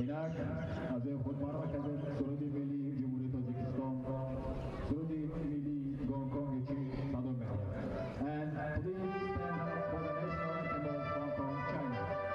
Inak, az Khudmara Kazan, Surudi Mili, Jamhuriyat Tajikistan, Surudi Mili, Hong Kong, Sadom and please stand up for the national anthem of Hong Kong, China.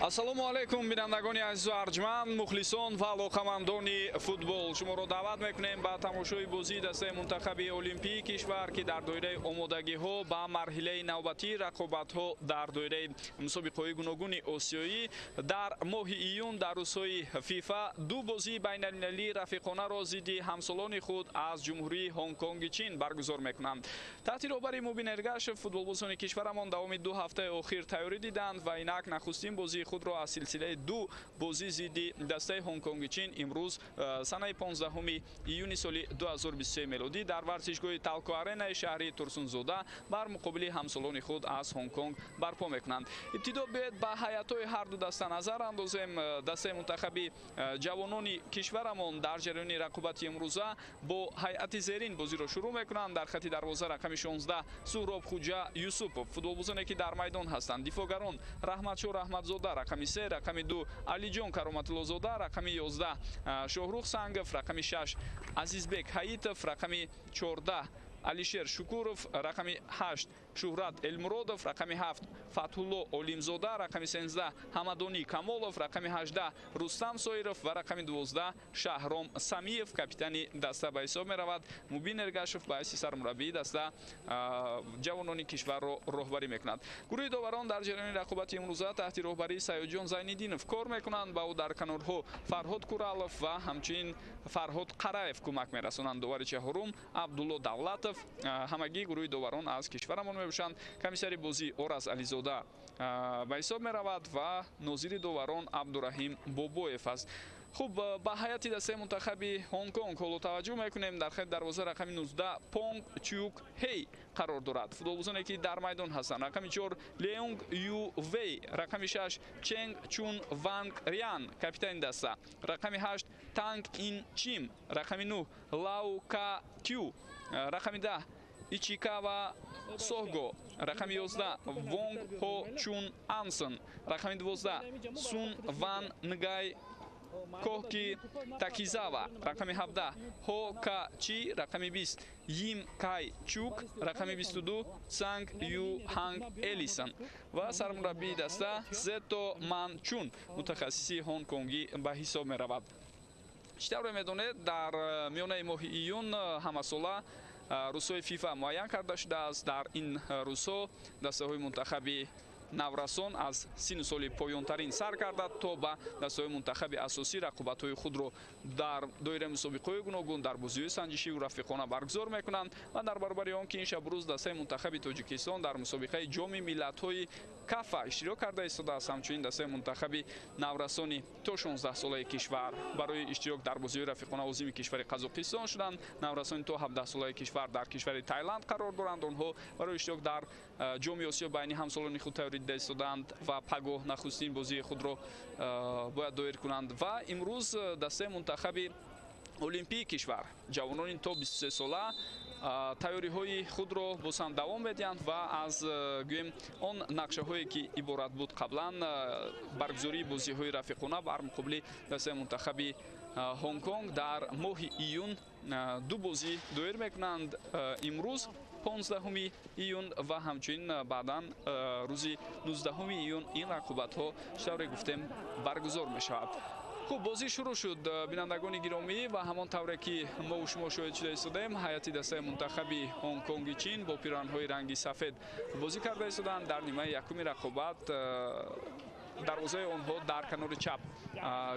Ассалому алейкум бинандагони азизу арҷманд, мухлисон ва алоқамандони футбол. Шуморо даъват мекунем ба тамошои бозии дастаи мунтахаби олимпии кишвар ки дар доираи омодагиҳо ба марҳилаи навбатии рақобатҳо дар доираи мусобиқаҳои гуногуни осиёӣ дар моҳи июн дар рӯзҳои фифа ду бозии байналмилалии рафиқонаро зидди ҳамсолони худ аз ҷумҳурии Ҳонконги Чин баргузор мекунанд. таҳти роҳбари Мубин Эргашев футболбозони кишварамон давоми ду ҳафтаи охир тайёрӣ диданд ва инак нахустин бозии худро аз силсилаи ду бозӣ зидди дастаи Ҳонконги Чин имрӯз санаи 15 июни соли 2023 мелодӣ дар варзишгоҳи Талко Аренаи шаҳри Турсунзода бар муқобили ҳамсолони худ аз Ҳонконг барпо мекунанд. Ибтидо биёед ба ҳайатҳои ҳарду даста назар андозем. Дастаи мунтахаби ҷавонони кишварамон дар ҷараёни рақобати имрӯза бо ҳайати зерин бозиро шурӯъ мекунанд. Дар хати дарвоза рақами 16 Суҳроб Хуҷа Юсупов, футболбозоне ки дар майдон ҳастанд. Дифогарон Раҳматшо Раҳматзода, рақами 3, рақами 2 Алиҷон Кароматуллозода, рақами 11 Шоҳрух Сангов, рақами 6 Азизбек Ҳаитов, рақами 14 Алишер Шукуров, рақами 8 Шуҳрат Элмуродов, рақами 7 Фатҳулло Олимзода, рақами 13 Ҳамадони Камолов, рақами 18 Рустам Соиров ва рақами 12 Шаҳром Самиев. Капитани даста ба ҳисоб меравад. Мубин Эргашев ба ҳайси сармураббии даста ҷавонони кишварро роҳбарӣ мекунад. Гурӯҳи доварон дар ҷараёни рақобати имрӯза таҳти роҳбарии Саёдҷон Зайниддинов кор мекунанд. Ба ӯ дар канорҳо Фарҳод Куралов ва ҳамчунин Фарҳод Қараев кӯмак мерасонанд. Довари чаҳорум Абдулло Давлатов. Ҳамагӣ гурӯҳи доварон аз кишварамон мебошанд. Комиссари бозӣ Ораз Ализода ба ҳисоб меравад ва нозири доварон Абдураҳим Бобоев аст. Хуб, ба ҳайати дастаи мунтахаби Ҳонконг ҳоло таваҷҷӯҳ мекунем. Дар хати дарвоза рақами 19 Понг Чук Ҳей қарор дорад. Футболбозоне ки дар майдон ҳастанд. Рақами 4 Леонг Ю Вей, рақами 6 Ченг Чун Ванг Рян, капитани даста. Рақами 8 Танг Ин Чим, рақами 9 Лау Ка Кю, рақами 10 Ичикава Сохго, рақами 11 Вонг Хо Чун Ансон, рақами 12 Сун Ван Нгай Коҳки Такизава, рақами 17 Хо Ка Чи, рақами 20 Йим Кай Чук, рақами 22 Санг Ю Ҳанг Элисон ва сармураббии даста Зето Ман Чун, мутахассиси ҳонконгӣ ба ҳисоб меравад. Чӣ тавре медонед, дар миёнаи моҳи июн ҳамасола рӯзҳои фифа муайян карда шудааст. Дар ин рӯзҳо дастаҳои мунтахаби наврасон аз сину соли поёнтарин сар кардад то ба дастаҳои мунтахаби асосӣ рақобатҳои худро дар доираи мусобиқаҳои гуногун дар бозиҳои санҷишиву рафиқона баргузор мекунанд ва дар баробари он ки ин шабрӯз дастаи мунтахаби Тоҷикистон дар мусобиқаи ҷоми миллатҳои кафа иштирок карда истодааст. Ҳамчунин дастаи мунтахаби наврасони то 16 солаи кишвар барои иштирок дар бозиҳои рафиқона озими кишвари Қазоқистон шуданд. Наврасони то 17 солаи кишвар дар кишвари Таиланд қарор доранд. онҳо барои иштирок дар ҷоми осиё байни ҳамсолони худ тайёрӣ дида истоданд ва пагоҳ нахустин бозии худро бояд доир кунанд. Ва имрӯз дастаи мунтахаби олимпии кишвар ҷавонони то 23 сола тайёриҳои худро босам давом медиҳанд ва аз гӯем он нақшаҳое ки иборат буд қаблан баргузории бозиҳои рафиқона бар муқобили дастаи мунтахаби Ҳонконг дар моҳи июн ду бозӣ доир мекунанд. Имрӯз 15 июн ва ҳамчунин баъдан рӯзи 19 июн ин рақобатҳо тавре гуфтем баргузор мешавад. Хуб, бозӣ шурӯъ шуд бинандагони гиромӣ ва ҳамон тавре ки мо шумо шоҳид шуда истодем. Ҳайати дастаи мунтахаби Ҳонконги Чин бо пироҳанҳои ранги сафед бозӣ карда истоданд. Дар нимаи якуми рақобат дарвозаи онҳо дар канори чап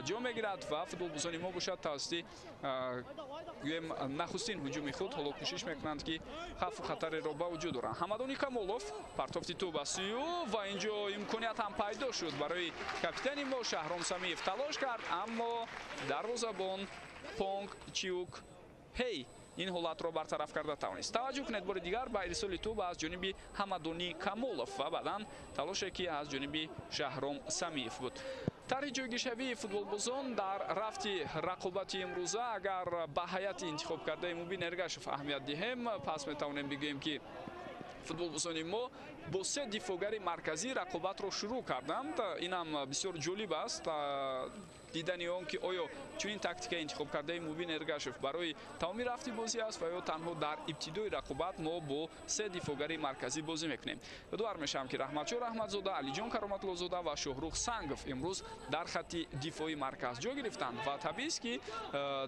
ҷо мегирад ва футболбозони мо бошад тавассути гӯем нахустин ҳуҷуми худ ҳоло кӯшиш мекунанд ки хавфу хатареро ба вуҷуд оранд. Ҳамадони Камолов партофти ту ба сӯюв ва ин ҷо имкониятам пайдо шуд барои капитани мо Шаҳром Самиев талош кард, аммо дарвозабон Понг Чук Ҳей ин ҳолатро бартараф карда тавонист. Таваҷҷӯҳ кунед бори дигар ба ирсоли туба аз ҷониби Ҳамадони Камолов ва баъдан талоше ки аз ҷониби Шаҳром Самиев буд. тарҳи ҷойгишавии футболбозон дар рафти рақобати имрӯза агар ба ҳайати интихобкардаи Мубин Эргашев аҳамият диҳем, пас метавонем бигӯем ки футболбозони мо бо се дифогари марказӣ рақобатро шурӯъ карданд. Инам бисёр ҷолиб аст. дидани он ки оё чунин тактика интихоб кардаи Мубин Эргашев барои тамоми рафти бозӣ аст ва ё танҳо дар ибтидои рақобат мо бо се дифогари марказӣ бозӣ мекунем. Дуар мешавам ки Раҳматшоҳ Раҳматзода, Алиҷон Кароматуллозода ва Шоҳрух Сангов имрӯз дар хатти дифои марказ ҷо гирифтанд ва табиист ки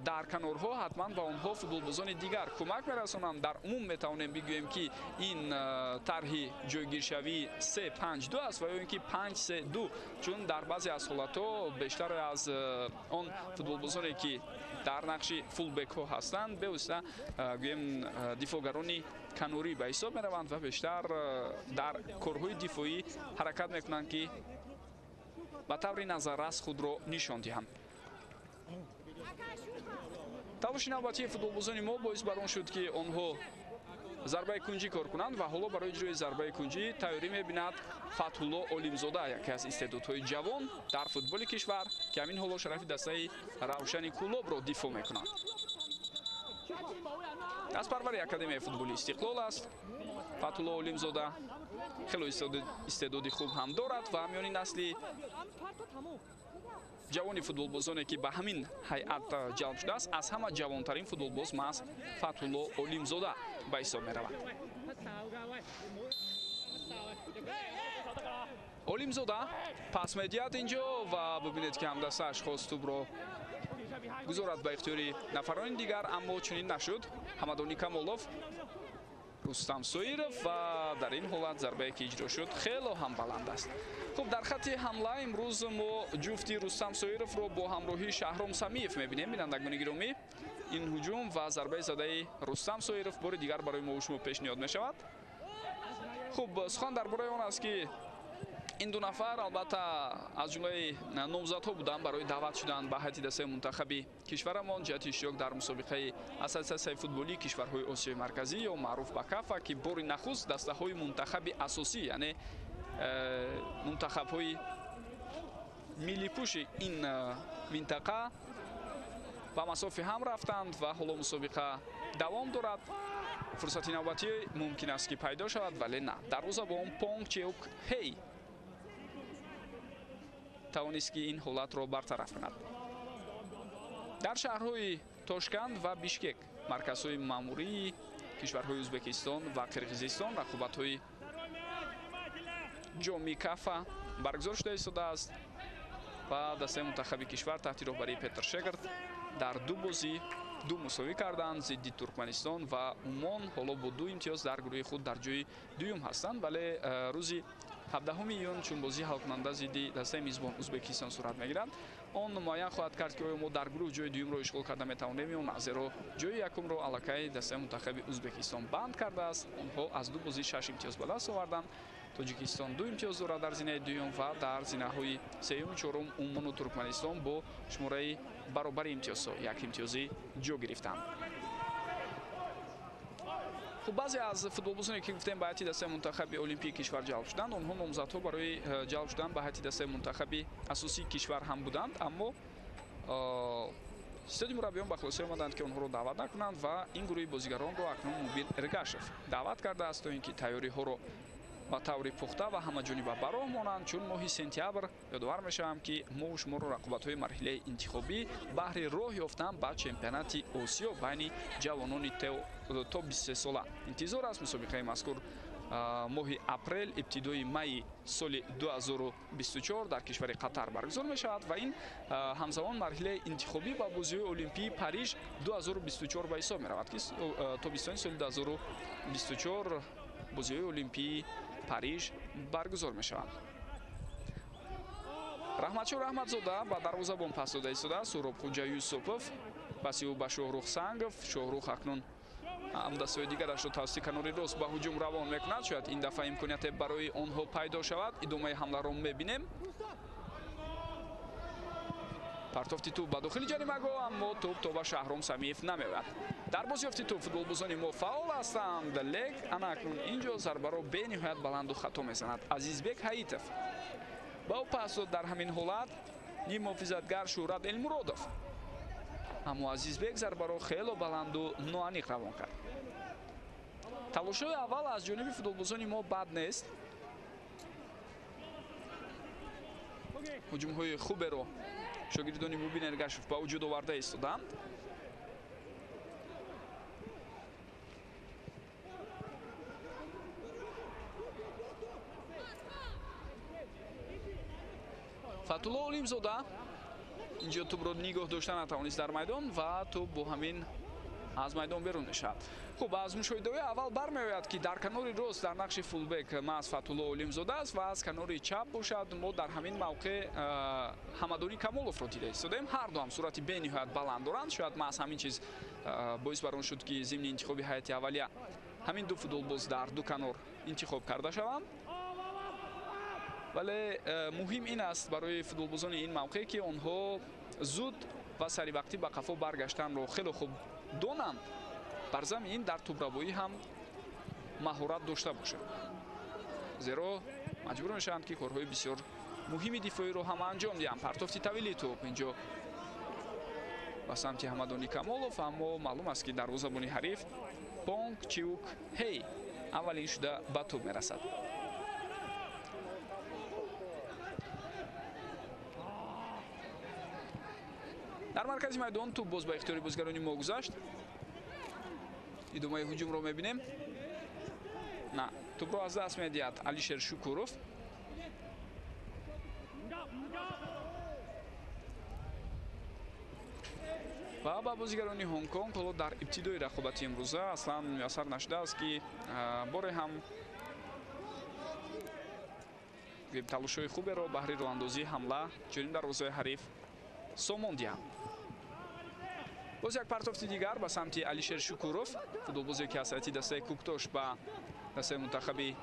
дар канорҳо ҳатман ба онҳо футболбозони дигар кӯмак мерасонанд. Дар умум метавонем бигӯем ки ин тарҳи ҷойгиршавии 3-5-2 аст ва ё ин ки 5-3-2, чун дар баъзе аз ҳолатҳо бештар аз он футболбозоне ки дар нақши фулбекҳо ҳастанд бевосита гӯем дифогарони канорӣ ба ҳисоб мераванд ва бештар дар корҳои дифоӣ ҳаракат мекунанд ки ба таври назаррас худро нишон диҳанд. талоши навбатии футболбозони мо боис бар он шуд ки онҳо зарбаи кунҷӣ кор кунанд ва ҳоло барои иҷрои зарбаи кунҷӣ тайёрӣ мебинад Фатҳулло Олимзода, яке аз истеъдодҳои ҷавон дар футболи кишвар, ки ҳамин ҳоло шарафи дастаи Равшани Кулобро дифоъ мекунад. дастпарвари академияи футболи Истиқлол аст. Фатҳулло Олимзода хело истеъдоди хуб ҳам дорад ва миёни насли ҷавони футболбозоне ки ба ҳамин ҳайат ҷалб шудааст, аз ҳама ҷавонтарин футболбоз маҳз Фатҳулло Олимзода ба ҳисоб меравад. Олимзода пас медиҳад инҷо ва бубинед ки ҳамдастааш хост тӯбро гузорад ба ихтиёри нафарони дигар, аммо чунин нашуд. Ҳамадони Камолов, Рустам Соиров ва дар ин ҳолат зарбае ки иҷро шуд хело ҳам баланд аст. хуб, дар хатти ҳамла имрӯз мо ҷуфти Рустам Соировро бо ҳамроҳии Шаҳром Самиев мебинем. бинандагони гиромӣ, ин ҳуҷум ва зарбаи задаи Рустам Соиров бори дигар барои мо шумо пешниҳод мешавад. хуб, сухан дар бораи он аст ки ин ду нафар албатта аз ҷумлаи номзадҳо буданд барои даъват шудан ба ҳайати дастаи мунтахаби кишварамон ҷиҳати иштирок дар мусобиқаи Ассотсиатсияи футболии кишварҳои Осиёи марказӣ ё маъруф ба КАФА, ки бори нахуст дастаҳои мунтахаби асосӣ, яъне мунтахабҳои миллипӯши ин минтақа ба масофи ҳам рафтанд ва ҳоло мусобиқа давом дорад. фурсати навбатӣ мумкин аст ки пайдо шавад, вале на. дарвозабон Понг Чеук Ҳей тавонист ки ин ҳолатро бартараф кунад. дар шаҳрҳои Тошканд ва Бишкек, марказҳои маъмурии кишварҳои Ӯзбекистон ва Қирғизистон, рақобатҳои ҷоми КАФА баргузор шуда истодааст ва дастаи мунтахаби кишвар таҳти роҳбарии Петр Шегард дар ду бозӣ ду мусовӣ карданд. зидди Туркманистон ва Умон ҳоло бо 2 имтиёз дар гурӯҳи худ дар ҷои дуюм ҳастанд, вале рӯзи 17 июн чун бозии ҳалкунанда зидди дастаи мизбон Ӯзбекистон сурат мегирад, он муайян хоҳад кард ки оё мо дар гурӯҳ ҷои дуюмро ишғол карда метавонем ё на, зеро ҷои якумро аллакай дастаи мунтахаби Ӯзбекистон банд кардааст. онҳо аз ду бозӣ 6 имтиёз ба даст оварданд. Тоҷикистон 2 имтиёз дорад дар зинаи дуюм ва дар зинаҳои сеюм, чорум Умону Туркманистон бо шумораи баробари имтиёзҳо 1 имтиёзӣ ҷо гирифтанд. хуб, баъзе аз футболбозоне ки гуфтем ба ҳайати дастаи мунтахаби олимпии кишвар ҷалб шуданд, онҳо номзадҳо барои ҷалб шудан ба ҳайати дастаи мунтахаби асосии кишвар ҳам буданд, аммо сиёди мураббиён ба хулосае омаданд ки онҳоро даъват накунанд ва ин гурӯҳи бозигаронро акнун Мубин Эргашев даъват кардааст то ин ки тайёриҳоро ба таври пухта ва ҳамаҷониба ба роҳ монанд, чун моҳи сентябр ёдовар мешавам ки мо шуморо рақобатҳои марҳилаи интихобӣ баҳри роҳ ёфтан ба чемпионати Осиё байни ҷавонони то 23 сола интизор аст. мусобиқаи мазкур моҳи апрел ибтидои майи соли 2024 дар кишвари Қатар баргузор мешавад ва ин ҳамзамон марҳилаи интихобӣ ба бозиҳои олимпии Париж 2024 ба ҳисоб меравад, ки тобистони соли 2024 бозиҳои олимпии Париж баргузор мешаванд. Раҳматшоҳ Раҳматзода ба дарвозабон пас дода истодааст. Суробхоҷа Юсупов паси ӯ ба Шоҳрух Сангов. Шоҳрух акнун ҳамдастҳои дигарашро тавассути канори рост ба ҳуҷум равон мекунад. шояд ин дафъа имконияте барои онҳо пайдо шавад. идомаи ҳамларо мебинем. партофти туп ба дохили ҷаримаҳгоҳ, аммо туп то ба Шаҳром Самиев намеояд. дар бозёфти туп футболбозони мо фаъол ҳастанд. лек ана акнун инҷо зарбаро бениҳоят баланду хато мезанад Азизбек Ҳаитов. ба ӯ пас дод дар ҳамин ҳолат ним муҳофизатгар Шӯҳрат Элмуродов, аммо Азизбек зарбаро хело баланду ноаниқ равон кард. талошҳои аввал аз ҷониби футболбозони мо бад нест. ҳуҷумҳои хуберо шогирдони Мубин Эргашев ба вуҷуд оварда истоданд. Фатулло Олимзода инҷо тӯбро нигоҳ дошта натавонист дар майдон ва тӯб бо ҳамин аз майдон берун мешавад. Хуб, аз мушоҳидаҳои аввал бармеояд ки дар канори рост дар нақши фулбек маҳз Фатулло Олимзода аст ва аз канори чап бошад. Мо дар ҳамин мавқеъ Ҳамадони Камоловро дида истодем. ҳарду ҳам сурати бениҳоят баланд доранд. шояд маҳз ҳамин чиз боис бар он шуд ки зимни интихоби ҳайати аввалия ҳамин ду футболбоз дар ду канор интихоб карда шаванд. вале муҳим ин аст барои футболбозони ин мавқеъ ки онҳо зуд ва саривақтӣ ба қафо баргаштанро хеле хуб донанд. бар замин дар тӯбравоӣ ҳам маҳорат дошта бошанд. зеро маҷбур мешаванд ки корҳои бисёр муҳими дифоиро ҳам анҷом диҳанд. партофти тавили тӯб инҷо ба самти Ҳамадони Камолов, аммо маълум аст ки дарвозабони ҳариф Понг Чиук Ҳей аввалин шуда ба тӯб мерасад. дар маркази майдон тӯб боз ба ихтиёри бозгарони мо гузашт. идомаи ҳуҷумро мебинем. на, тӯбро аз даст медиҳад Алишер Шукуров. ва ба бозигарони Ҳонг-Конг ҳоло дар ибтидои рақобати имрӯза аслан муяссар нашудааст ки боре ҳам талошҳои хуберо баҳри роҳандозии ҳамла ҷониб дарвозаи ҳариф сомон диҳанд. боз як партофти дигар ба самти Алишер Шукуров, футболбозе ки аз ҳайати дастаи Куктош ба дастаи мунтахаби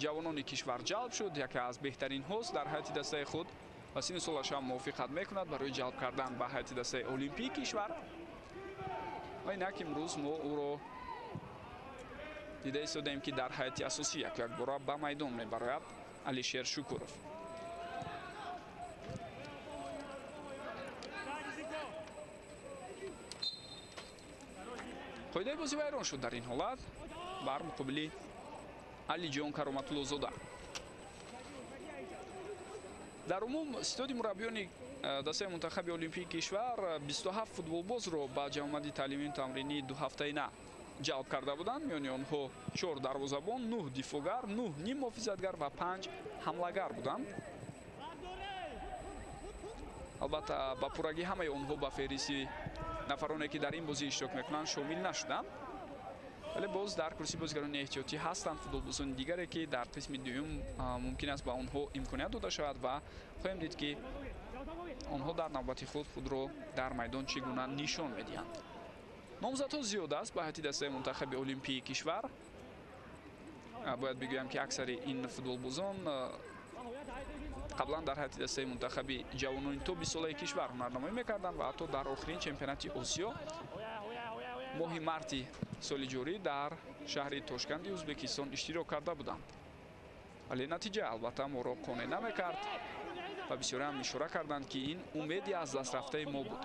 ҷавонони кишвар ҷалб шуд. яке аз беҳтаринҳост дар ҳайати дастаи худ ва синни солаш ҳам мувофиқат мекунад барои ҷалб кардан ба ҳайати дастаи олимпии кишвар. ва инак имрӯз мо ӯро дида истодем ки дар ҳайати асосӣ якбора ба майдон мебарояд Алишер Шукуров. қоидаи бозӣ вайрон шуд дар ин ҳолат бар муқобили Алиҷон Кароматуллозода. дар умум ситоди мураббиёни дастаи мунтахаби олимпии кишвар 27 футболбозро ба ҷамъомади таълимии тамринии дуҳафтаина ҷалб карда буданд. миёни онҳо 4 дарвозабон, 9 дифоъгар, 9 ним муҳофизатгар ва 5 ҳамлагар буданд. албатта ба пуррагӣ ҳамаи онҳо ба феҳриси нафароне ки дар ин бозӣ иштирок мекунанд шомил нашуданд. вале боз дар курсии бозигарони эҳтиётӣ ҳастанд футболбозони дигаре ки дар қисми дуюм мумкин аст ба онҳо имконият дода шавад ва хоҳем дид ки онҳо дар навбати худ худро дар майдон чӣ гуна нишон медиҳанд. номзадҳо зиёд аст ба ҳайати дастаи мунтахаби олимпии кишвар. бояд бигӯям ки аксари ин футболбозон қаблан дар ҳайати дастаи мунтахаби ҷавонони тоби солаи кишвар ҳунарнамоӣ мекарданд ва ҳатто дар охирин чемпионати Осиё моҳи марти соли ҷорӣ дар шаҳри Тошканди Ӯзбекистон иштирок карда буданд. вале натиҷа албатта моро қонеъ намекард ва бисёриам ишора карданд ки ин умеди аз дастрафтаи мо буд,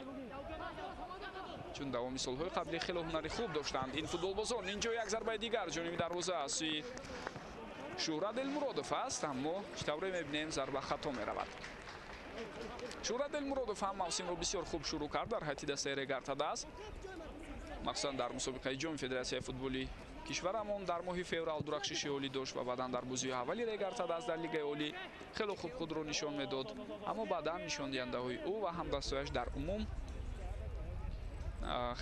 чун давоми солҳои қаблӣ хеле ҳунари хуб доштанд ин футболбозон. инҷо як зарбаи дигар ҷониби дарвоза аз сӯи Шӯҳрат Элмуродов аст, аммо чӣ тавре мебинем зарба хато меравад. Шӯҳрат Элмуродов ҳам мавсимро бисёр хуб шурӯъ кард дар ҳайати дастаи Регартадаст, махсусан дар мусобиқаи ҷоми Федератсияи футболи кишварамон дар моҳи феврал дурахшиши олӣ дошт ва баъдан дар бозии аввали Регартадаст дар лигаи олӣ хеле хуб худро нишон медод, аммо баъдан нишондиҳандаҳои ӯ ва ҳамдастояш дар умум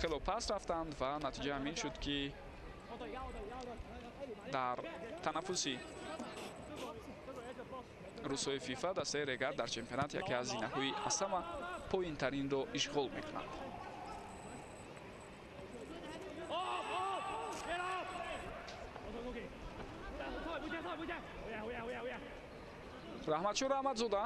хеле паст рафтанд ва натиҷа ҳамин шуд ки дар танаффуси рӯзҳои фифа дастаи Регард дар чемпионат яке аз зинаҳои аз ҳама поинтаринро ишғол мекунад. Раҳматшон Раҳматзода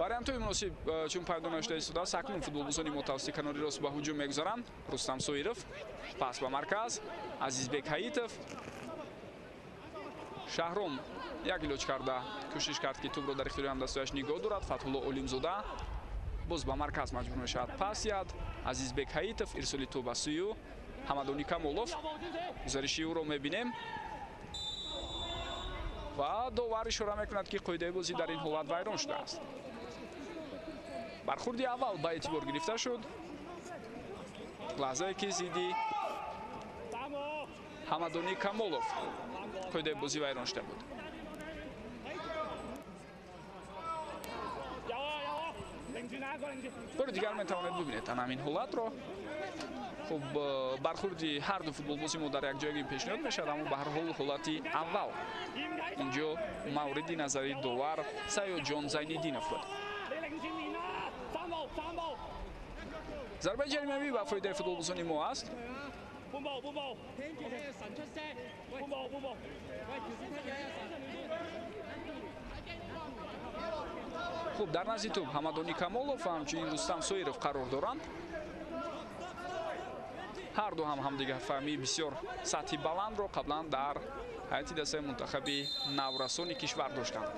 вариантҳои муносиб чун пайдо нашуда истодааст. акнун футболбозони мо тавассути канори рост ба ҳуҷум мегузаранд. Рустам Соиров пас ба марказ, Азизбек Ҳаитов, Шаҳром як илоҷ карда кӯшиш кард ки тӯбро дар ихтиёри ҳамдастояш нигоҳ дорад. Фатҳулло Олимзода боз ба марказ маҷбур мешавад пас диҳад. Азизбек Ҳаитов ирсоли тӯб ба сӯи ӯ. Ҳамадони Камолов гузариши ӯро мебинем. ва довар ишора мекунад ки қоидаи бозӣ дар ин ҳолат вайрон шудааст. бархурди аввал ба эътибор гирифта шуд. лаҳзае ки зидди ҳамадони камолов қоидаи бозӣ вайрон шуда буд. бори дигар метавонед бибинед ана ҳамин ҳолатро. хуб бархурди ҳарду футболбози мо дар якҷоягӣ пешниҳод мешавад, аммо ба ҳар ҳол ҳолати аввал инҷо мавриди назари довар Саёҷон Зайниддинов буд. зарбаи ҷаримавӣ ба фоидаи футболбозони мо аст. хуб дар назди тӯб ҳамадони камолов ва ҳамчунин Рустам Соиров қарор доранд. ҳарду ҳам ҳамдигарфаҳмии бисёр сатҳи баландро қаблан дар ҳайати дастаи мунтахаби наврасони кишвар доштанд.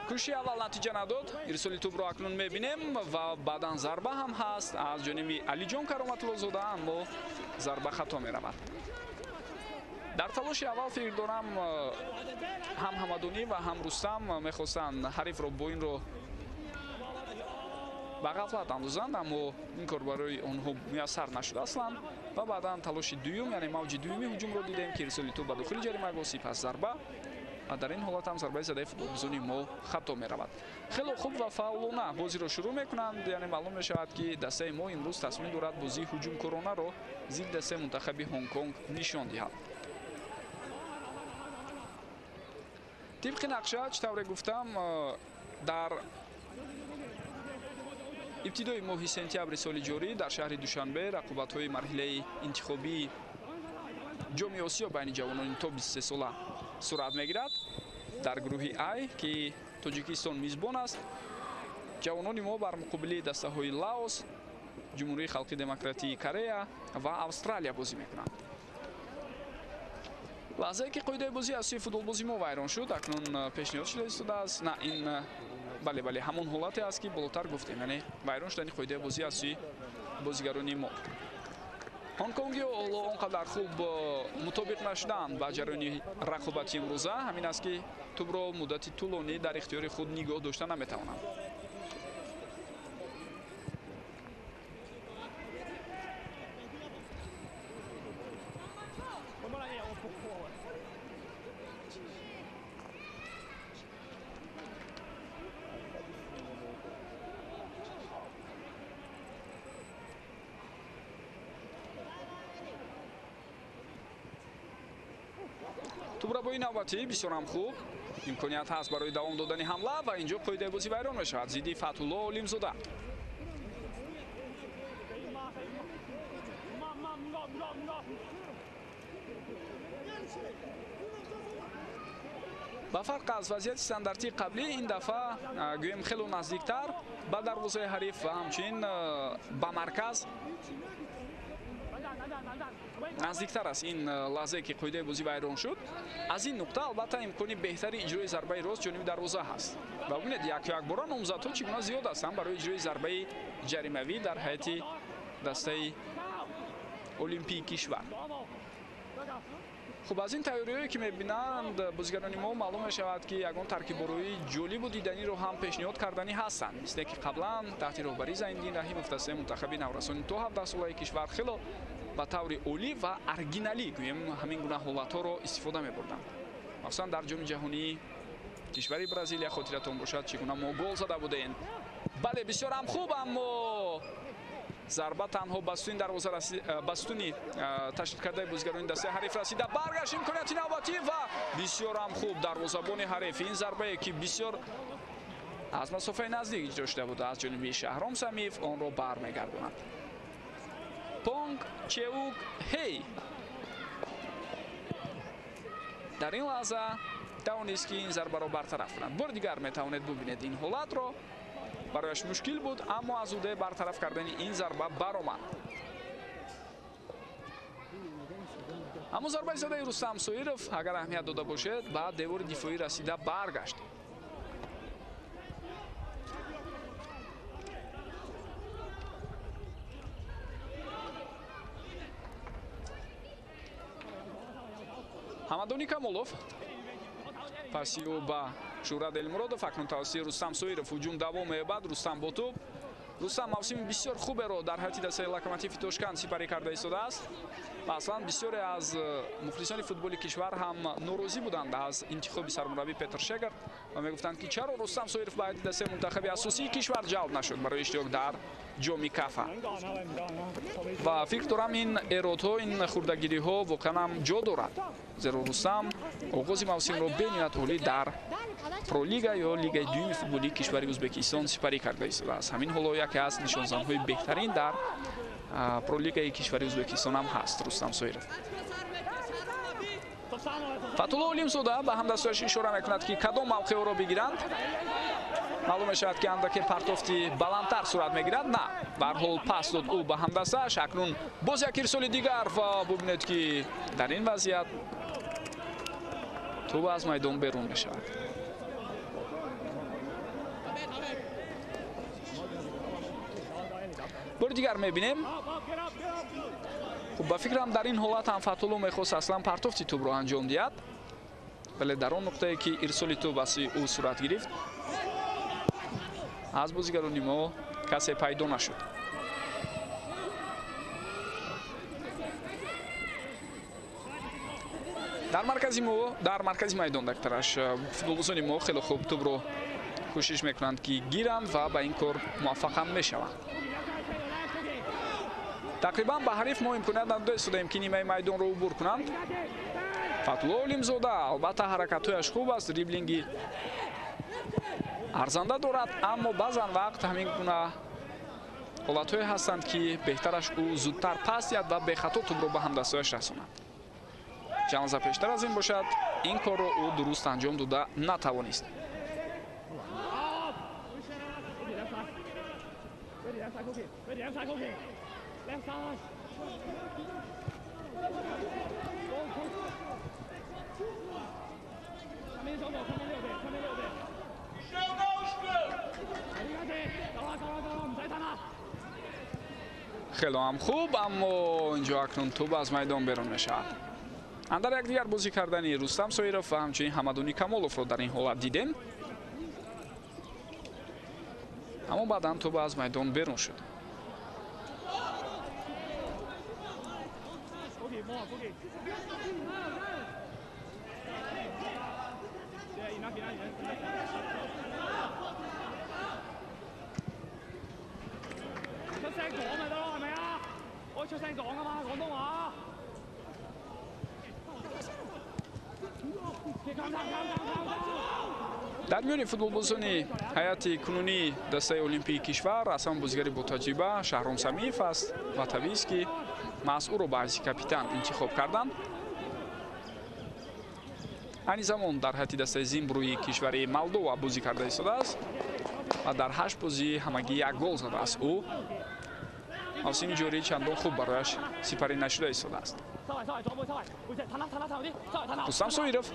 кӯшиши аввал натиҷа надод. ирсоли тӯбро акнун мебинем ва баъдан зарба ҳам ҳаст аз ҷониби Алиҷон Кароматуллозода, аммо зарба хато меравад. дар талоши аввал фикр дорам ҳам ҳамадонӣ ва ҳам Рустам мехостанд ҳарифро бо инро ба ғафлат андозанд, аммо ин кор барои онҳо муяссар нашуда аслан ва баъдан талоши дуюм, яъне мавҷи дуюми ҳуҷумро дидем ки ирсоли тӯб ба дохили ҷаримагоҳ, сипас зарба ва дар ин ҳолат ҳам зарбаи задаи футболбозони мо хато меравад. хело хуб ва фаъолона бозиро шурӯъ мекунанд, яъне маълум мешавад ки дастаи мо имрӯз тасмим дорад бозии ҳуҷумкоронаро зидди дастаи мунтахаби Ҳонконг нишон диҳад. тибқи нақша чӣ тавре гуфтам, дар ибтидои моҳи сентябри соли ҷорӣ дар шаҳри Душанбе рақобатҳои марҳилаи интихобии ҷоми Осиё байни ҷавонони то 23 сола сурат мегирад. дар гурӯҳи А ки Тоҷикистон мизбон аст, ҷавонони мо бар муқобили дастаҳои Лаос, ҷумҳурии халқи демократии Корея ва Австралия бозӣ мекунанд. лаҳзае ки қоидаи бозӣ аз сӯи футболбози мо вайрон шуд, акнун пешниҳод шуда истодааст. На, ин бале ҳамон ҳолате аст ки болотар гуфтем, яъне вайрон шудани қоидаи бозӣ аз сӯи бозигарони мо. ҳонконгиҳо он қадар хуб мутобиқ нашуданд ба ҷараёни рақобати имрӯза, ҳамин аст ки тӯбро муддати тӯлонӣ дар ихтиёри худ нигоҳ дошта наметавонанд. тӯбрабои навбатӣ бисёрам хуб, имконият ҳаст барои давом додани ҳамла ва инҷо қоидаи бозӣ вайрон мешавад. зидди Фатҳулло Олимзода. ба фарқ аз вазъияти стандартии қаблӣ ин дафъа гӯем хело наздиктар ба дарвозаи ҳариф ва ҳамчунин ба марказ наздиктар аст ин лаҳзае ки қоидаи бозӣ вайрон шуд. аз ин нуқта албатта имкони беҳтари иҷрои зарбаи рост ҷониби дарвоза ҳаст. ва бибинед якбора номзадҳо чӣ гуна зиёд ҳастанд барои иҷрои зарбаи ҷаримавӣ дар ҳайати дастаи олимпии кишвар. хуб аз ин тайёриҳое ки мебинанд бозигарони мо, маълум мешавад ки ягон таркибборои ҷолибу диданиро ҳам пешниҳод карданӣ ҳастанд. мисле ки қаблан таҳти роҳбарии Зайниддин Раҳимов дастаи мунтахаби наврасони то 17-солаи кишвар хело ба таври олӣ ва оригиналӣ гӯем ҳамин гуна ҳолатҳоро истифода мебурданд. махсусан дар ҷоми ҷаҳонии кишвари Бразилия хотиратон бошад чӣ гуна мо гол зада будем. бале бисёрам хуб, аммо зарба танҳо бастуни ташкилкардаи бозигарони дастаи ҳариф расида. баргашт имконияти навбатӣ ва бисёрам хуб дарвозабони ҳариф. ин зарбае ки бисёр аз масофаи наздик иҷро шуда буд аз ҷониби Шаҳром Самиев онро бармегардонад. Понг Чеук Ҳей дар ин лаҳза тавонист ки ин зарбаро бартараф кунад. бори дигар метавонед бубинед ин ҳолатро. барояш мушкил буд, аммо аз уде бартараф кардани ин зарба баромад. аммо зарбаи задаи Рустам Соиров, агар аҳамият дода бошед, ба девори дифоӣ расида баргашт. ҳамадони камолов пасиё ба шуҳрат элмуродов акнун тавассути рустам соиров ҳуҷум давом меёбад. рустам бо тӯб. рустам мавсими бисёр хуберо дар ҳайати дастаи локомотиви тошканд сипарӣ карда истодааст. аслан бисёре аз мухлисони футболи кишвар ҳам норозӣ буданд аз интихоби сармураббӣ Петр Шегар ва мегуфтанд ки чаро рустам соиров ба ҳайати дастаи мунтахаби асосии кишвар ҷалб нашуд барои иштирок дар ҷоми кафа. ва фикр дорам ин эродҳо, ин хурдагириҳо воқеан ҳам ҷо дорад, зеро рустам оғози мавсимро бениҳоят олӣ дар пролига ё лигаи дуюми футболии кишвари Ӯзбекистон сипарӣ карда истодааст. ҳамин ҳоло яке аз нишонзанҳои беҳтарин дар пролигаи кишвари Ӯзбекистон ҳам ҳаст рустам соиров. Фатулло Олимзода ба ҳамдастояш ишора мекунад ки кадом мавқеъро бигиранд. маълум мешавад ки андаке партофти баландтар сурат мегирад. На, ба ҳар ҳол пас дод ӯ ба ҳамдастааш. акнун боз як ирсоли дигар ва бубинед ки дар ин вазъият тӯба аз майдон берун мешавад. бори дигар мебинем. ба фикрам дар ин ҳолат ҳам Фатулло мехост аслан партофти тӯбро анҷом диҳад, вале дар он нуқтае ки ирсоли тӯб аси ӯ сурат гирифт аз бозигарони мо касе пайдо нашуд. дар маркази майдон дактараш футболбозони мо хеле хуб тӯбро кӯшиш мекунанд ки гиранд ва ба ин кор муваффақ ҳам мешаванд. тақрибан ба ҳариф мо имконият надода истодаем ки нимаи майдонро убур кунанд. Фатулло Олимзода албатта ҳаракатҳояш хуб аст, дриблинги арзанда дорад, аммо баъзан вақт ҳамин гуна ҳолатҳое ҳастанд ки беҳтараш ӯ зудтар пас диҳад ва бехато тӯбро ба ҳамдастояш расонад. ҷаноза пештар аз ин бошад, ин корро ӯ дуруст анҷом дода натавонист. хело ҳам хуб, аммо инҷо акнун тӯб аз майдон берун мешавад. андар якдигар бозӣ кардани рустам соиров ва ҳамчунин ҳамадони камоловро дар ин ҳолат дидем, аммо баъдан тӯба аз майдон берун шуд. дар миёни футболбозони ҳайати кунунии дастаи олимпии кишвар аслан бозигари бо таҷриба Шаҳром Самиев аст ва табиист ки маҳз ӯро ба ҳайати капитан интихоб карданд. айни замон дар ҳайати дастаи зимбурӯи кишвари Молдова бозӣ карда истодааст ва дар 8 бозӣ ҳамагӣ 1 гол задааст. ӯ мавсими ҷорӣ чандон хуб барояш сипарӣ нашуда истодааст. рустам соиров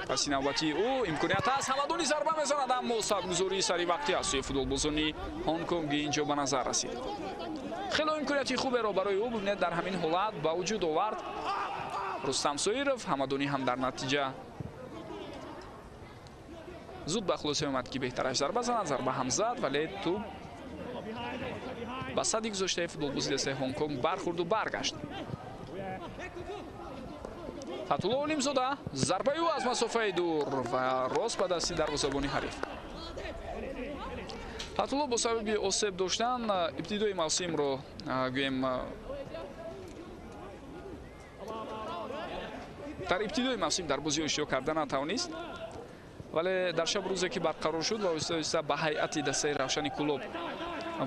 паси навбатии ӯ имконият аст, ҳамадони зарба мезанад, аммо садгузории саривақтӣ аз сӯи футболбозони Ҳонконги инҷо ба назар расид. хело имконияти хуберо барои ӯ бубинед дар ҳамин ҳолат ба вуҷуд овард рустам соиров. ҳамадонӣ ҳам дар натиҷа зуд ба хулоса омад ки беҳтараш зарба занад. зарба ҳам зад, вале тӯб ба сади гузоштаи футболбози дастаи Ҳонконг бархӯрду баргашт. Фатулло Олимзода зарбаи ӯ аз масофаи дур ва рост ба дасти дарвозабони ҳариф. Фатулло бо сабаби осеб доштан ибтидои мавсимро гӯем дар ибтидои мавсим дар бозиҳо иштирок карда натавонист, вале дар шабу рӯзе ки барқарор шуд ва оҳиста ба ҳайати дастаи Равшани Кулоб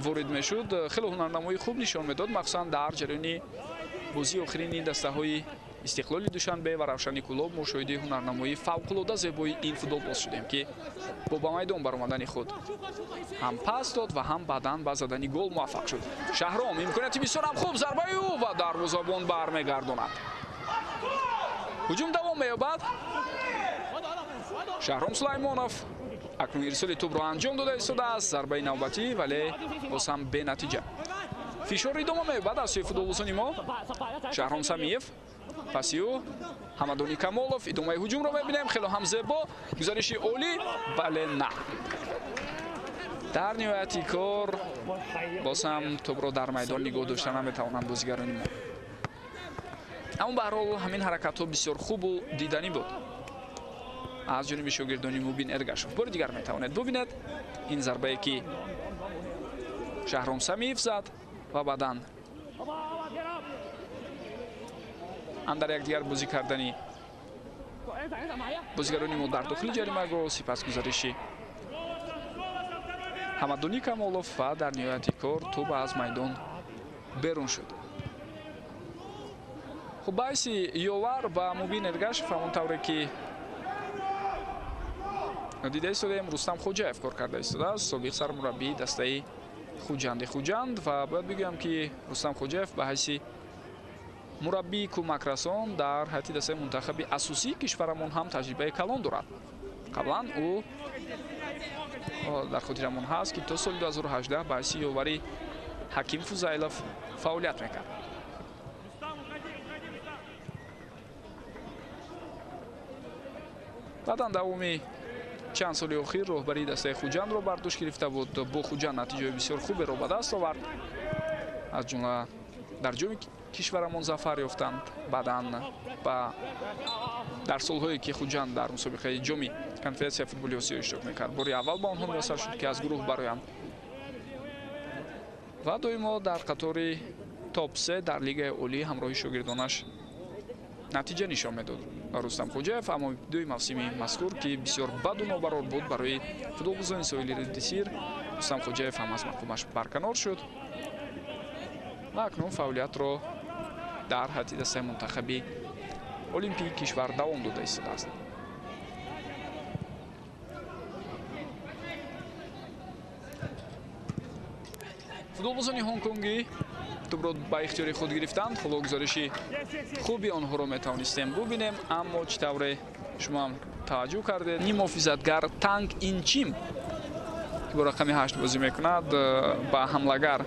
ворид мешуд, хело ҳунарнамои хуб нишон медод, махсусан дар ҷараёни бозии охирини дастаҳои Истиқлоли Душанбе ва Равшани Кулоб мо шоҳиди ҳунарнамои фавқулода зебои ин футболбоз шудем ки бо ба майдон баромадани худ ҳам пас дод ва ҳам баъдан ба задани гол муваффақ шуд. Шаҳром имконияти бисёр ҳам хуб, зарбаи ӯ ва дарвозабон бармегардонад. ҳуҷум давом меёбад. Шаҳром Сулаймонов акнун ирсоли тӯбро анҷом дода истодааст. зарбаи навбатӣ, вале боз ҳам бенатиҷа. фишор идома меёбад аз сӯи футболбозони мо. Шаҳром Самиев, пасиу Ҳамадони Камолов, идомаи ҳуҷумро мебинем. Хело ҳам зебо, гузариши олӣ, бале на. дар ниҳояти кор боз ҳам тӯбро дар майдон нигоҳ дошта наметавонанд бозигарони мо. аммо ба ҳар ҳол ҳамин ҳаракатҳо бисёр хубу диданӣ буд аз ҷониби шогирдони Мубин Эргашев. бори дигар метавонед бубинед ин зарбае ки Шаҳром Самиев зад ва баъдан андар якдигар бозӣ кардани бозигарони мо дар дохили ҷаримагоҳ, сипас гузариши Ҳамадони Камолов ва дар ниҳояти кор тӯб аз майдон берун шуд. хуб байси ёвар ба Мубин Эргашев ҳамон тавре ки дида истодаем Рустам Хоҷаев кор карда истодааст, собиқ сармураббии дастаи Хуҷанди Хуҷанд ва бояд бигӯям ки Рустам Хоҷаев ба ҳайси мураббии кӯмакрасон дар ҳайати дастаи мунтахаби асосии кишварамон ҳам таҷрибаи калон дорад. қаблан ӯ дар хотирамон ҳаст ки то соли 2018 ба ҳайси ёвари Ҳаким Фузайлов фаъолият мекард. баъдан давоми чанд соли охир роҳбарии дастаи Хуҷандро бар дӯш гирифта буд. бо Хуҷанд натиҷаҳои бисёр хуберо ба даст овард, аз ҷумла дар ҷоми кишварамон зафар ёфтанд. баъдан дар солҳое ки Хуҷанд дар мусобиқаи ҷоми конференсияи футболи Осиё иштирок мекард, бори аввал ба онҳо муяссар шуд ки аз гурӯҳ бароянд ва доимо дар қатори топ-3 дар лигаи олӣ ҳамроҳи шогирдонаш натиҷа нишон медод Рустам Хоҷаев. аммо ибтидои мавсими мазкур ки бисёр баду нобарор буд барои футболбозони соҳили Редисир, Рустам Хоҷаев ҳам аз мақомаш барканор шуд ва акнун фаъолиятро дар ҳайати дастаи мунтахаби олимпии кишвар давом дода истодааст. футболбозони ҳонконгӣ тӯбро ба ихтиёри худ гирифтанд. ҳоло гузариши хуби онҳоро метавонистем бубинем, аммо чӣ тавре шумо ҳам таваҷҷӯҳ кардед, ним муҳофизатгар Танг Инчим ки бо рақами 8 бозӣ мекунад ба ҳамлагар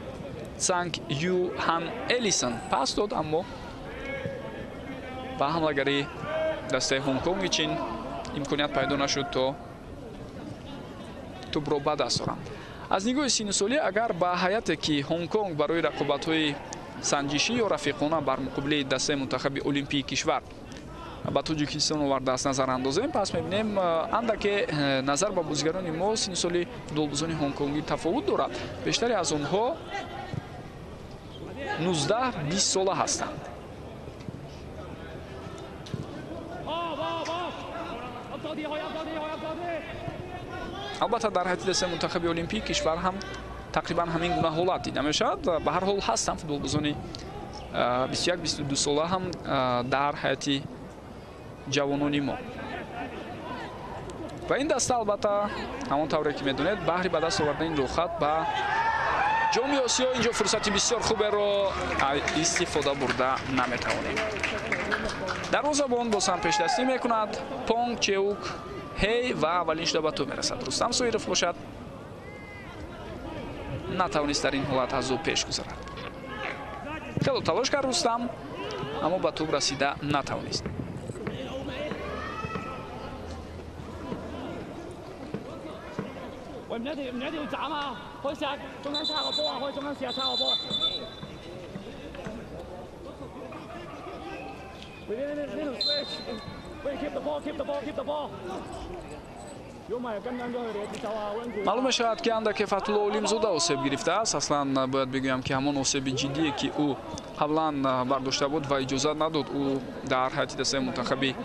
Цанг Юхан Элисон пас дод, аммо ба ҳамлагари дастаи ҳонконги чин имконият пайдо нашуд то тӯбро ба даст оранд. аз нигоҳи синусолӣ агар ба ҳайате ки ҳонконг барои рақобатҳои санҷишӣ ё рафиқона бар муқобилаи дастаи мунтахаби олимпии кишвар ба Тоҷикистон овардааст назар андозем, пас мебинем андаке назар ба бозигарони мо синусоли футболбозони ҳонконгӣ тафовут дорад. бештаре аз онҳо 19-20 сола ҳастанд. албатта дар ҳайати дастаи мунтахаби олимпии кишвар ҳам тақрибан ҳамин гуна ҳолат дида мешавад. ба ҳар ҳол ҳастанд футболбозони 21-22 сола ҳам дар ҳайати ҷавонони мо. ва ин даста албатта ҳамон тавре ки медонед баҳри ба даст овардани рӯхат ба ҷоми Осиё инҷо фурсати бисёр хуберо истифода бурда наметавонем. дарвозабон боз ҳам пешдастӣ мекунад. Понг Чеук Ҳей ва аввалин шуда ба тӯб мерасад. Рустам Соиров бошад, натавонист дар ин ҳолат аз ӯ пеш гузарад. хело талош кард Рустам, аммо ба тӯб расида натавонист. маълум мешавад ки андаке Фатҳулло Олимзода осеб гирифтааст. аслан бояд бигӯям ки ҳамон осеби ҷиддие ки ӯ қаблан бардошта буд ва иҷозат надод ӯ дар ҳайати дастаи мунтахаби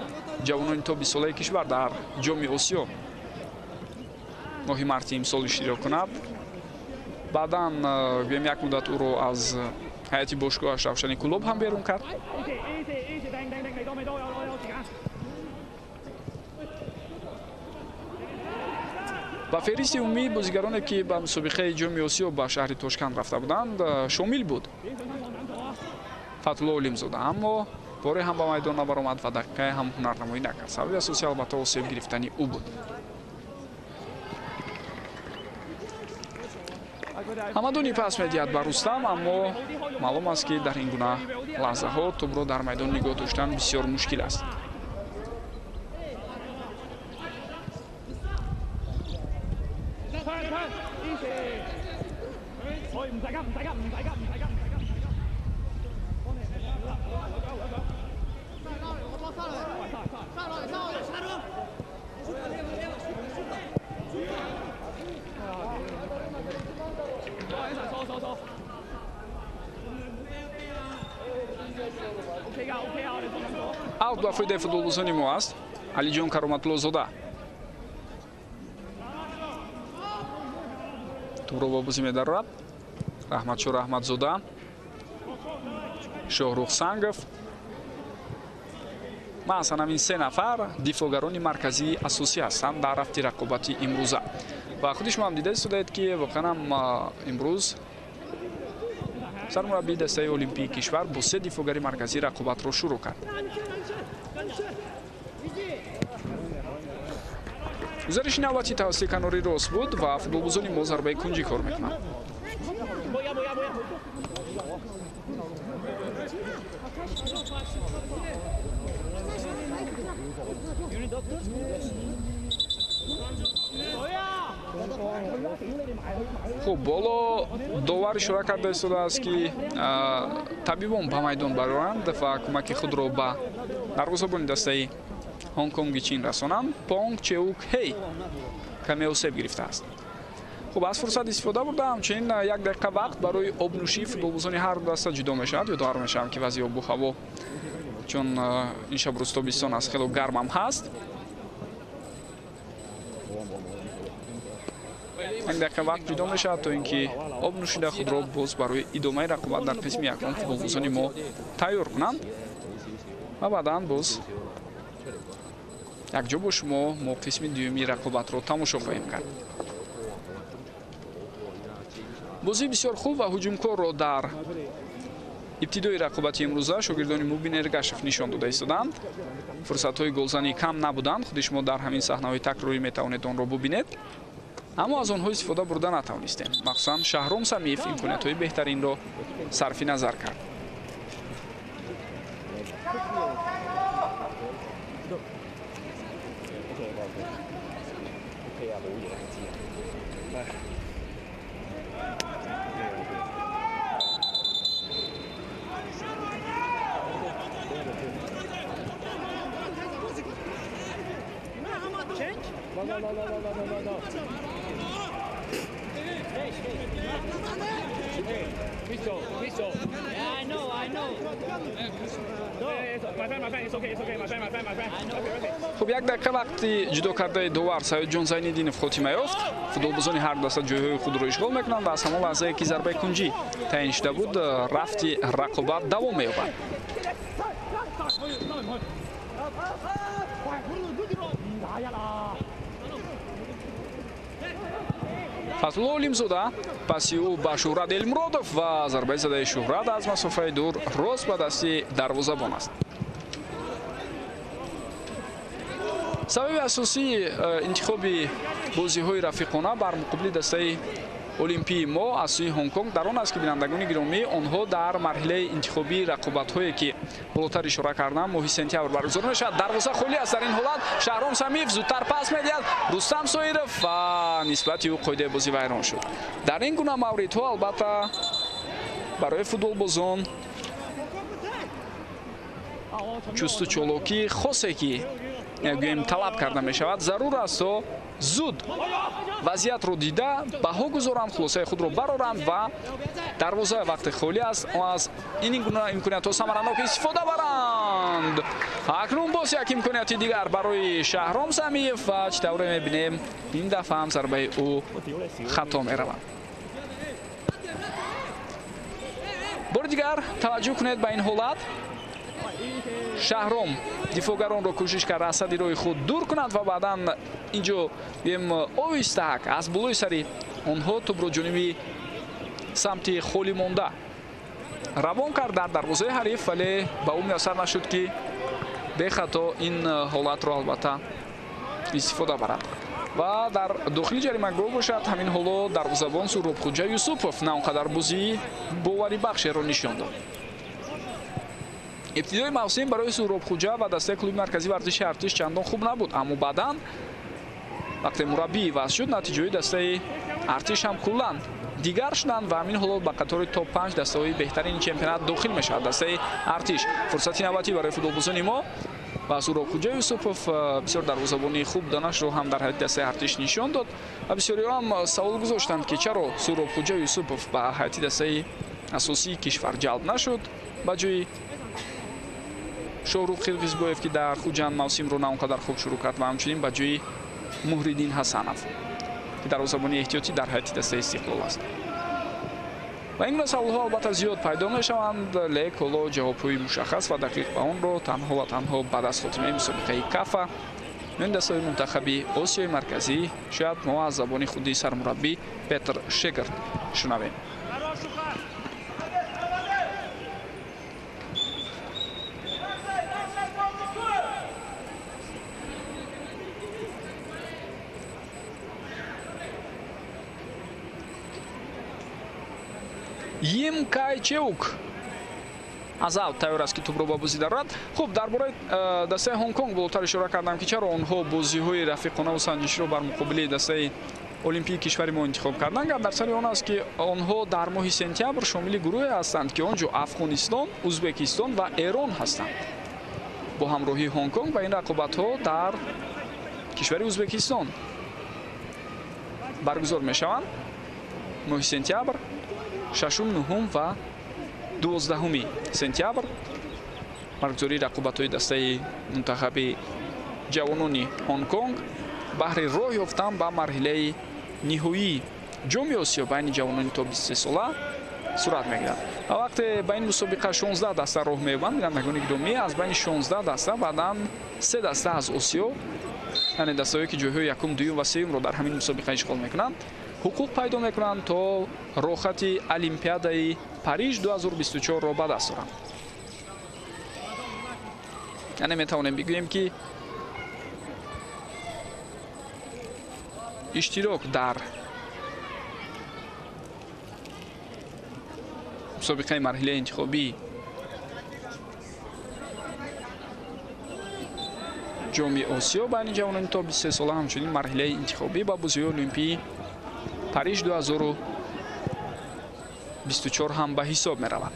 ҷавонони то 20 солаи кишвар дар ҷоми Осиё моҳи марти имсол иштирок кунад. баъдан гӯем як муддат ӯро аз ҳайати бошгоҳаш Равшани Кулоб ҳам берун кард. ба феҳристи умумии бозигароне ки ба мусобиқаи ҷоми Осиё ба шаҳри Тошканд рафта буданд шомил буд Фатҳулло Олимзода, аммо боре ҳам ба майдон набаромад ва дақиқае ҳам ҳунарнамоӣ накард. сабаби асосӣ албатта осеб гирифтани ӯ буд. ҳамадонӣ пас медиҳад ба Рустам, аммо маълум аст ки дар ин гуна лаҳзаҳо тӯбро дар майдон нигоҳ доштан бисёр мушкил аст. аут ба фоидаи футболбозони мо аст. Алиҷон Кароматуллозода тӯбро ба бозӣ медарорад. Раҳматшор Аҳмадзода, Шоҳрух Сангов, маъсалан ин се нафар дифогарони марказии асосӣ ҳастанд дар рафти рақобати имрӯза. Ва худи шумо ҳам дида истодаед ки воқеан имрӯз сармураббии дастаи олимпии кишвар бо се дифогари марказӣ рақобатро шурӯъ кард. гузариши навбати тавассути канори рост буд ва футболбозони мо зарбаи кунҷӣ кор мекунанд. хуб, боло довар ишора карда истодааст ки табибон ба майдон бароранд ва кӯмаки худро ба дарвозабони дастаи ҳонконги чин расонанд. Понг Чеук Хей камеосеб гирифтааст. хуб, аз фурсат истифода бурда ҳамчунин 1 дақиқа вақт барои обнӯшӣ футболбозони ҳар даста ҷудо мешавад. ёдовар мешавам ки вазъи обу ҳаво чун ин шаб рӯз тобистон аст, хело гармам ҳаст. 1 дақиқа вақт ҷудо мешавад то ин ки обнӯшида худро боз барои идомаи рақобат дар қисми якум футболбозони мо тайёр кунанд ва баъдан боз якҷо бо шумо мо қисми дуюми рақобатро тамошо хоҳем кард. бозии бисёр хуб ва ҳуҷумкорро дар ибтидои рақобати имрӯза шогирдони Мубин Эргашев нишон дода истоданд. фурсатҳои голзанӣ кам набуданд. худи шумо дар ҳамин саҳнаҳои такрорӣ метавонед онро бубинед, аммо аз онҳо истифода бурда натавонистем. махсусан Шаҳром Самиев имкониятҳои беҳтаринро сарфи назар кард. хуб, 1 дақиқа вақти ҷудо кардаи довар Саёдҷон Зайниддинов хотима ёфт. футболбозони ҳар даста ҷойҳои худро ишғол мекунанд ва аз ҳамон лаҳзае ки зарбаи кунҷӣ таъин шуда буд, рафти рақобат давом меёбад. Фазлулло Олимзода паси ӯ ба Шуҳрат Элмуродов ва зарбаи задаи Шуҳрат аз масофаи дур рост ба дасти дарвозабон аст. сабаби асосии интихоби бозиҳои рафиқона бар муқобили дастаи олимпии мо аз сӯи Ҳонконг дар он аст ки бинандагони гиромӣ, онҳо дар марҳилаи интихобии рақобатҳое ки болотар ишора кардам моҳи сентябр баргузор мешавад. дарвоза холӣ аст. дар ин ҳолат Шаҳром Самиев зудтар пас медиҳад. Рустам Соиров ва нисбати ӯ қоидаи бозӣ вайрон шуд. дар ин гуна мавридҳо албатта барои футболбозон ҷусту чолокии хосе ки гӯем талаб карда мешавад зарур аст то зуд вазъиятро дида баҳо гузоранд, хулосаи худро бароранд ва дарвоза вақти холӣ аст, аз ин гуна имкониятҳо самаранок истифода баранд. акнун боз як имконияти дигар барои Шаҳром Самиев ва чӣ тавре мебинем ин дафъа ҳам зарбаи ӯ хато меравад. бори дигар таваҷҷӯҳ кунед ба ин ҳолат. Шаҳром дифогаронро кӯшиш кард асади роҳи худ дур кунад ва баъдан инҷо оҳистаак аз болои сари онҳо тӯбро ҷониби самти холӣ монда равон кард дар дарвозаи ҳариф, вале ба ӯ муяссар нашуд ки бехато ин ҳолатро албатта истифода барад. ва дар дохили ҷаримагоҳ бошад. Ҳамин ҳоло дарвозабон Суробхоҷа Юсупов на он қадар бозии боварибахшеро нишон дод. ибтидои мавсим барои Суробхоҷа ва дастаи клуби марказии варзиши Артиш чандон хуб набуд, аммо баъдан вақте мураббӣ вазъ шуд, натиҷаҳои дастаи Артиш ҳам куллан дигар шуданд ва ҳамин ҳоло ба қатори топ 5 дастаҳои беҳтарини чемпионат дохил мешавад. Дастаи Артиш фурсати навбатӣ барои футболбозони мо ва Суробхоҷа Юсупов бисёр дарвозабони хуб донашро ҳам дар ҳайати дастаи Артиш нишон дод ва бисёриҳо ҳам савол гузоштанд ки чаро Суробхоҷа Юсупов ба ҳайати дастаи асосии кишвар ҷалб нашуд ба ҷои Шоҳрух Қирғизбоев, ки дар Хуҷанд мавсимро на он қадар хуб шурӯъ кард, ва ҳамчунин ба ҷои Муҳриддин Ҳасанов, ки дарвозабони эҳтиётӣ дар ҳайати дастаи Истиқлол аст. ва ин гуна саволҳо албатта зиёд пайдо мешаванд, лек ҳоло ҷавобҳои мушаххас ва дақиқ ба онро танҳо ва танҳо баъд аз хотимаи мусобиқаи кафа нони дастаҳои мунтахаби Осиёи марказӣ шояд мо аз забони худи сармураббӣ Петр Шегард шунавем. Йим Кайчеук аз авт тайёр аст ки тӯбро ба бозӣ дарорад. Хуб, дар бораи дастаи Ҳонконг болотар ишора кардам ки чаро онҳо бозиҳои рафиқонаву санҷишро бар муқобили дастаи олимпии кишвари мо интихоб карданд. Гап дар сари он аст ки онҳо дар моҳи сентябр шомили гурӯҳе ҳастанд ки он ҷо Афғонистон, Узбекистон ва Эрон ҳастанд. Бо ҳамроҳии Ҳонконг ва ин рақобатҳо дар кишвари Узбекистон баргузор мешаванд. Моҳи сентябр 6, 9 ва 12 сентябр баргузории рақобатҳои дастаи мунтахаби ҷавонони Ҳонконг баҳри роҳ ёфтан ба марҳилаи ниҳоии ҷоми Осиё байни ҷавонони то 23 сола сурат мегирад. ва вақте ба ин мусобиқа 16 даста роҳ меёбанд, бинандагони гиромӣ, аз байни 16 даста баъдан 3 даста аз Осиё, яъне дастаҳое ки ҷойҳои якум, дуюм ва сеюмро дар ҳамин мусобиқа ишғол мекунанд, ҳуқуқ пайдо мекунанд то рохати Олимпиадаи Париж 2024-ро ба даст оранд. яъне метавонем бигӯем ки иштирок дар мусобиқаи марҳилаи интихобии ҷоми Осиё байни ҷавонони то 23 сола, ҳамчунин марҳилаи интихобӣ ба бозиҳои Олимпии Париж 2024 ҳам ба ҳисоб меравад.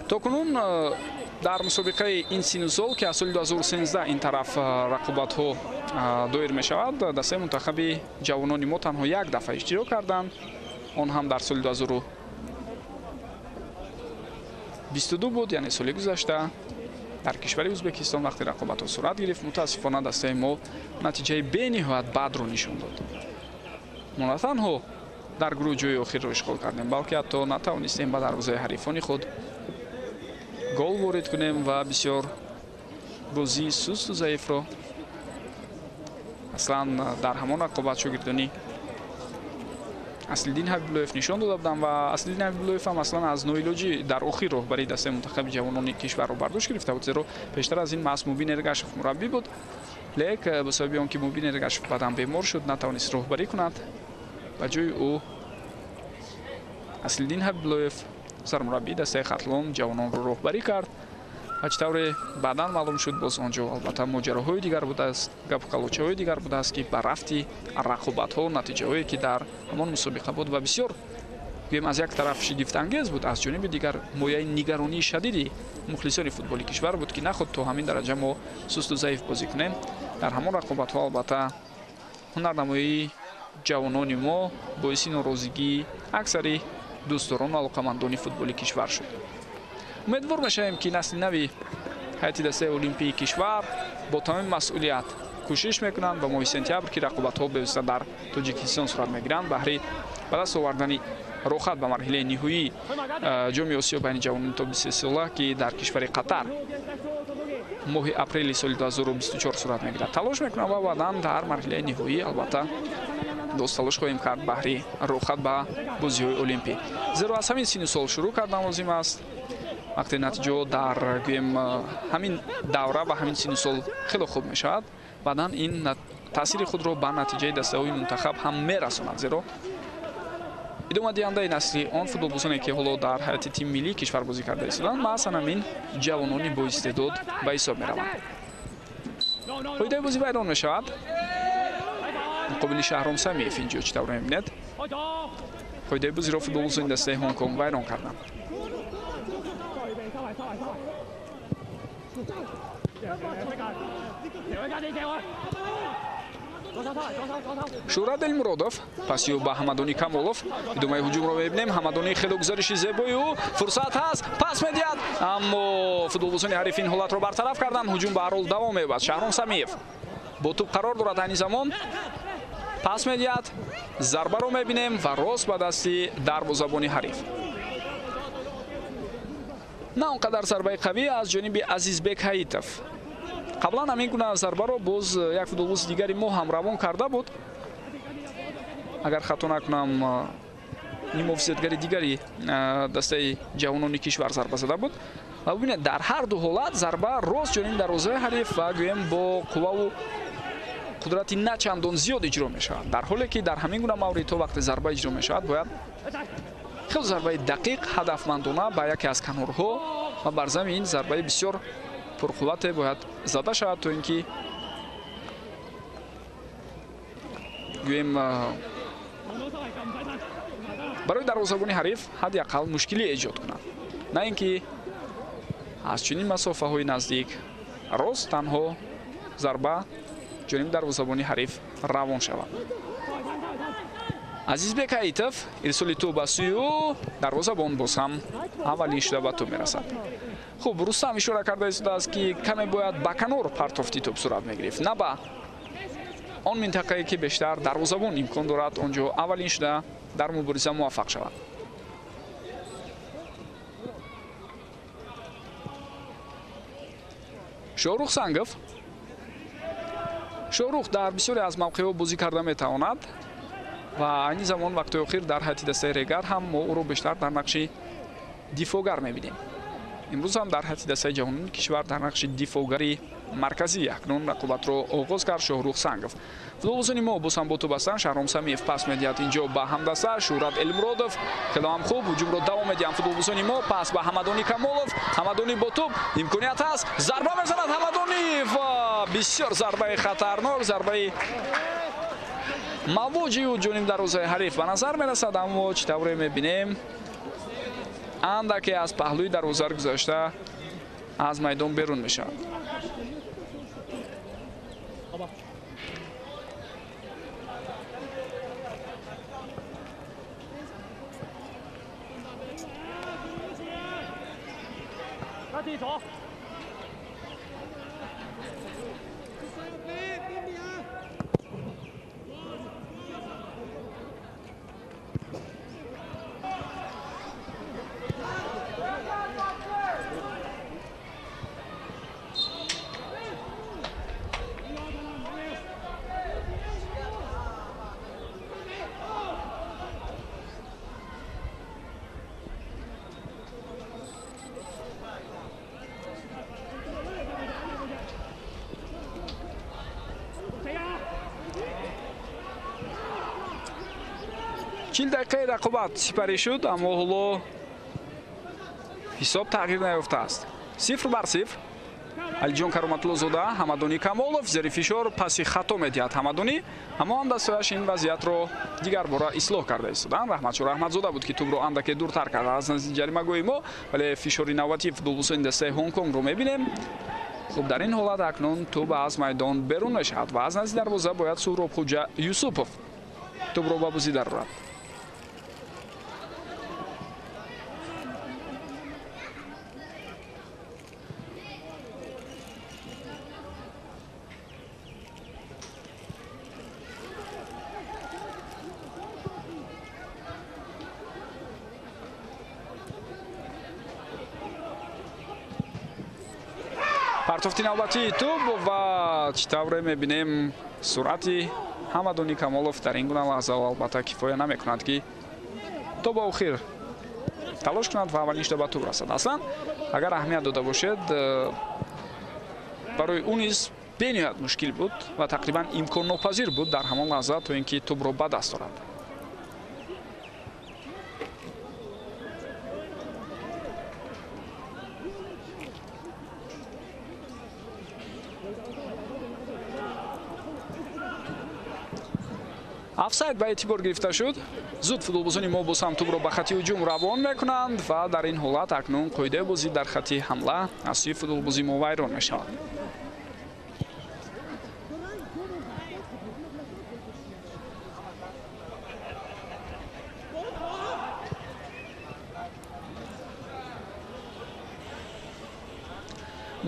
токунун дар мусобиқаи ин сину сол ки аз соли 2013 ин тараф рақобатҳо доир мешавад, дастаи мунтахаби ҷавонони мо танҳо як дафъа иштирок карданд, он ҳам дар соли 2022 буд, яъне соли гузашта дар кишвари Узбекистон вақте рақобатҳо сурат гирифт. мутаассифона дастаи мо натиҷаи бениҳоят бадро нишон дод. мо на танҳо дар гурӯҳ ҷои охирро ишғол кардем, балки ҳатто натавонистем ба дарвозаи ҳарифони худ гол ворид кунем ва бисёр бозии сусту заифро аслан дар ҳамон рақобат шогирдони Аслиддин Ҳабибуллоев нишон дода будам ва Аслиддин Ҳабибуллоев ҳам аслан аз ноилоҷӣ дар охир роҳбарии дастаи мунтахаби ҷавонони кишварро бардошт гирифта буд, зеро пештар аз ин маҳз Мубин Эргашев мураббӣ буд, лек ба сабаби он ки Мубин Эргашев баъдан бемор шуд, натавонист роҳбарӣ кунад. ба ҷои ӯ Аслиддин Ҳабибуллоев сармураббии дастаи хатлон ҷавононро роҳбарӣ кард. ҳач тавре баъдан маълум шуд, боз он ҷо албатта моҷароҳои дигар будааст, гапу калочаҳои дигар будааст ки ба рафти рақобатҳо, натиҷаҳое ки дар ҳамон мусобиқа буд ва бисёр гӯем аз як тараф шигифтангез буд, аз ҷониби дигар мояи нигаронии шадиди мухлисони футболи кишвар буд ки нахуд то ҳамин дараҷа мо сусту заиф бозӣ кунем. дар ҳамон рақобатҳо албатта ҳунарнамоии ҷавонони мо боиси норозигии аксари дӯстдорону алоқамандони футболи кишвар шуд. умедвор мешавем ки насли нави ҳайати дастаи олимпии кишвар бо тамоми масъулият кӯшиш мекунанд ба моҳи сентябр ки рақобатҳо бевосита дар Тоҷикистон сурат мегиранд, баҳри ба даст овардани рохат ба марҳилаи ниҳоии ҷоми Осиё байни ҷавонони то 23 сола ки дар кишвари Қатар моҳи апрели соли 2024 сурат мегирад талош мекунам ва баъдан дар марҳилаи ниҳоӣ албатта боз талош хоҳем кард баҳри рохат ба бозиҳои олимпӣ. зеро аз ҳамин сину сол шурӯъ кардан лозим аст вақте натиҷаҳо дар гӯем ҳамин давра ва ҳамин синни сол хеле хуб мешавад, баъдан ин таъсири худро ба натиҷаи дастаҳои мунтахаб ҳам мерасонад. Зеро идома диҳандаи насли он футболбозоне ки ҳоло дар ҳайати тими миллии кишвар бозӣ карда истоданд, маъсалан ҳамин ҷавонони боистеъдод ба ҳисоб мераванд. қоидаи бозӣ вайрон мешавад. муқобили Шаҳром Самиев инҷо чӣ тавр мебинед? қоидаи бозиро футболбозони дастаи Ҳонконг вайрон карданд. Шурат Элмуродов пасиё ба Ҳамадони Камолов. идомаи ҳуҷумро мебинем. Ҳамадони хело гузариши зебою фурсат ҳаст, пас медиҳад, аммо футболбозони ҳариф ин ҳолатро бартараф карданд. ҳуҷум ба ҳар ҳол давом меёбад. Шаҳром Самиев бо туп қарор дорад айни замон. пас медиҳад, зарбаро мебинем ва рост ба дасти дарвозабони ҳариф. на он қадар зарбаи қавӣ аз ҷониби Азизбек Ҳаитов. қаблан ҳамин гуна зарбаро боз як футболбози дигари мо ҳам равон карда буд. агар хато накунам муҳофизатгари дигари дастаи ҷавонони кишвар зарба зада буд. ва бибинед дар ҳар ду ҳолат зарба рост ҷониби дарвозаи ҳариф ва гӯем бо қувваву қудрати на чандон зиёд иҷро мешавад. дар ҳоле ки дар ҳамин гуна мавридҳо вақте зарба иҷро мешавад, бояд хеле зарбаи дақиқ ҳадафмандона ба яке аз канорҳо ва бар замин зарбаи бисёр пурқуввате бояд зада шавад, то ин ки гӯем барои дарвозабони ҳариф ҳадди ақал мушкилӣ эҷод кунад. на ин ки аз чунин масофаҳои наздик рост танҳо зарба ҷониби дарвозабони ҳариф равон шавад. Азизбек Ҳаитов ирсоли тӯб ба сӯи ӯ, дарвозабон боз ҳам аввалин шуда ба тӯб мерасад. хуб, Рустам ишора карда истодааст ки каме бояд ба канор партофти тӯб сурат мегирифт, на ба он минтақае ки бештар дарвозабон имкон дорад онҷо аввалин шуда дар мубориза муваффақ шавад. Шоҳрух Сангов. Шоҳрух дар бисёре аз мавқеъҳо бозӣ карда метавонад ва айни замон вақтои охир дар ҳайати дастаи регар ҳам мо ӯро бештар дар нақши дифоъгар мебинем. имрӯз ҳам дар ҳайати дастаи ҷавонони кишвар дар нақши дифоъгари марказӣ акнун рақобатро оғоз кард Шоҳрух Сангов. футболбозони мо боз ҳам бо тӯб ҳастанд. Шаҳром Самиев пас медиҳад инҷо ба ҳамдаста. Шурат Элмуродов хело ҳам хуб ҳуҷумро давом медиҳанд футболбозони мо. пас ба Ҳамадони Камолов. Ҳамадони бо тӯб, имконият ҳаст, зарба мезанад Ҳамадони ва бисёр зарбаи хатарнок, зарбаи мавоҷиу ҷониби дарвозаи ҳариф ба назар мерасад, аммо чӣ тавре мебинем андаке аз паҳлӯи дарвоза гузашта аз майдон берун мешавад. چیل دقیقه رقابت سپری شد، اما حالا حساب تغییر نیافته است. 0-0. علیجان کرامت‌الله زاده، حمدانی کمالوف زیر فشار پاسی خطا می‌دهد حمدانی، اما هم دستش این وضعیت رو دیگر بار اصلاح کرده است. رحمتشور رحمتزاده بود که توپ رو اندک دورتر کرد از نزدیک جریمه گوی ما، ولی فشار نوبتی فوتبالبازان دسته هنگ کنگ رو می‌بینیم. خب در این حالت اکنون توپ از میدان بیرون می‌شود و از نزدیک دروازه باید سهراب خوجا یوسفوف توپ رو بازی دارد. партофти навбати тӯб ва чӣ тавре мебинем суръати Ҳамадони Камолов дар ин гуна лаҳзаҳо албатта кифоя намекунад ки то ба охир талош кунад ва аввалин шуда ба тӯб расад. Аслан агар аҳамият дода бошед, барои ӯ низ бениҳоят мушкил буд ва тақрибан имконнопазир буд дар ҳамон лаҳза то ин ки тӯбро ба даст орад. офсайд ба эътибор гирифта шуд. зуд футболбозони мо боз ҳам тӯбро ба хати ҳуҷум равон мекунанд ва дар ин ҳолат акнун қоидаи бозӣ дар хати ҳамла аз сӯи футболбози мо вайрон мешавад.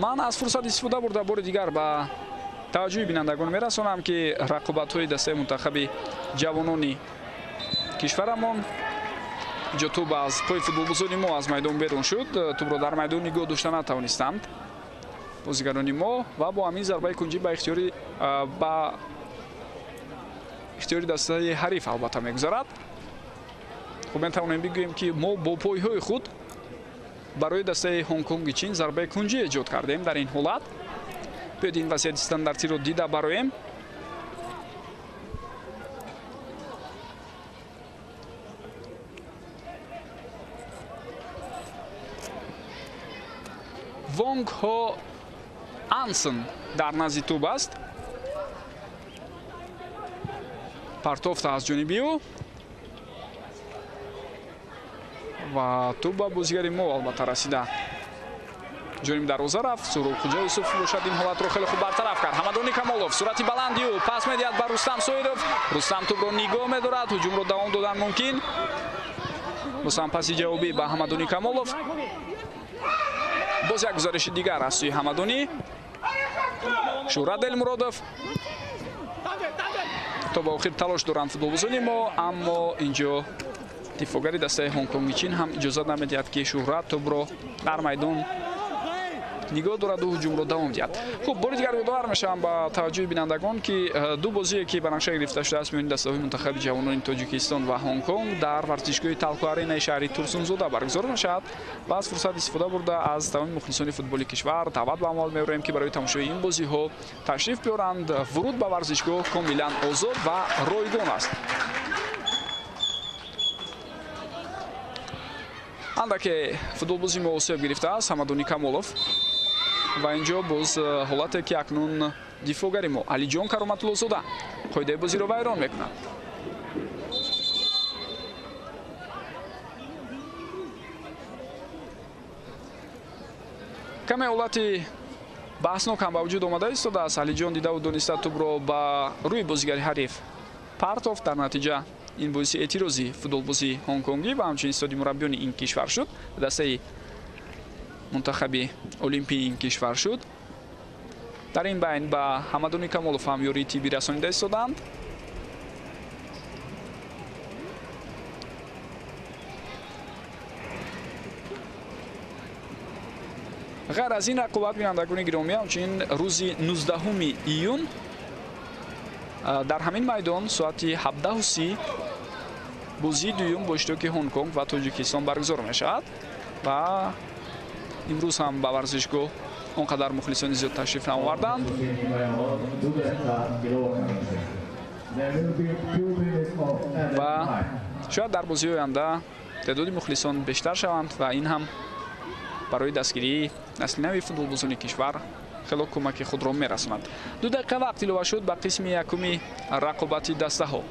ман аз фурсат истифода бурда бори дигар ба таваҷҷӯҳи бинандагон мерасонам ки рақобатҳои дастаи мунтахаби ҷавонони кишварамон ҷо тӯб аз пои футболбозони мо аз майдон берун шуд. тӯбро дар майдон нигоҳ дошта натавонистанд бозигарони мо ва бо ҳамин зарбаи кунҷӣ ба ихтиёри дастаи ҳариф албатта мегузарад. хуб метавонем бигӯем ки мо бо пойҳои худ барои дастаи ҳонконги чин зарбаи кунҷӣ эҷод кардем. дар ин ҳолат биёед ин вазъияти стандартиро дида бароем. вонг ҳо ансен дар назди тӯб аст. партофта аз ҷониби ӯ ва тӯб ба бозигари мо албатта расида ҷониби дарвоза рафт. Суруххоҷа Юсуф бошад ин ҳолатро хеле хуб бартараф кард. Ҳамадони Камолов сурати баланди ӯ пас медиҳад ба Рустам Соидов. Рустам тӯбро нигоҳ медорад. ҳуҷумро давом додан мумкин. Рустам паси ҷавобӣ ба Ҳамадони Камолов. боз як гузариши дигар аз сӯи Ҳамадонӣ. Шӯҳрат Элмуродов. то ба охир талош доранд футболбозони мо, аммо инҷо дифоъгари дастаи ҳонконги чин ҳам иҷозат намедиҳад ки Шӯҳрат тӯбро дар майдон нигоҳ дораду ҳуҷумро давом диҳад. хуб, бори дигар ёдовар мешавам ба таваҷҷӯҳи бинандагон ки ду бозие ки ба нақша гирифта шудааст миёни дастаҳои мунтахаби ҷавонони Тоҷикистон ва Ҳонконг дар варзишгоҳи Талку аренаи шаҳри Турсунзода баргузор мешавад ва аз фурсат истифода бурда аз тамоми мухлисони футболи кишвар даъват ба амал меорем ки барои тамошои ин бозиҳо ташриф биёранд. вуруд ба варзишгоҳ комилан озод ва ройгон аст. андаке футболбози мо осеб гирифтааст Ҳамадони Камолов ва инҷо боз ҳолате ки акнун дифоъгари мо Алиҷон Кароматуллозода қоидаи бозиро вайрон мекунад. каме ҳолати баҳснок ҳам ба вуҷуд омада истодааст. Алиҷон дидаву дониста тӯбро ба рӯи бозигари ҳариф партофт. дар натиҷа ин боиси эътирози футболбози ҳонконгӣ ва ҳамчунин истоди мураббиёни ин кишвар шуд. дастаи мунтахаби олимпии ин кишвар шуд. дар ин байн ба Ҳамадони Камолов ҳам ёрии тиббӣ расонида истоданд. ғайр аз ин рақобат бинандагони гиромӣ, ҳамчунин рӯзи 19 июн дар ҳамин майдон соати 17:30 бозии дуюм бо иштироки Ҳонконг ва Тоҷикистон баргузор мешавад ва имрӯз ҳам ба варзишгоҳ он қадар мухлисони зиёд ташриф наоварданд. ва шояд дар бозиҳои оянда теъдоди мухлисон бештар шаванд ва ин ҳам барои дастгирии насли нави футболбозони кишвар хело кӯмаки худро мерасонад. 2 дақиқа вақт илова шуд ба қисми якуми рақобати дастаҳо.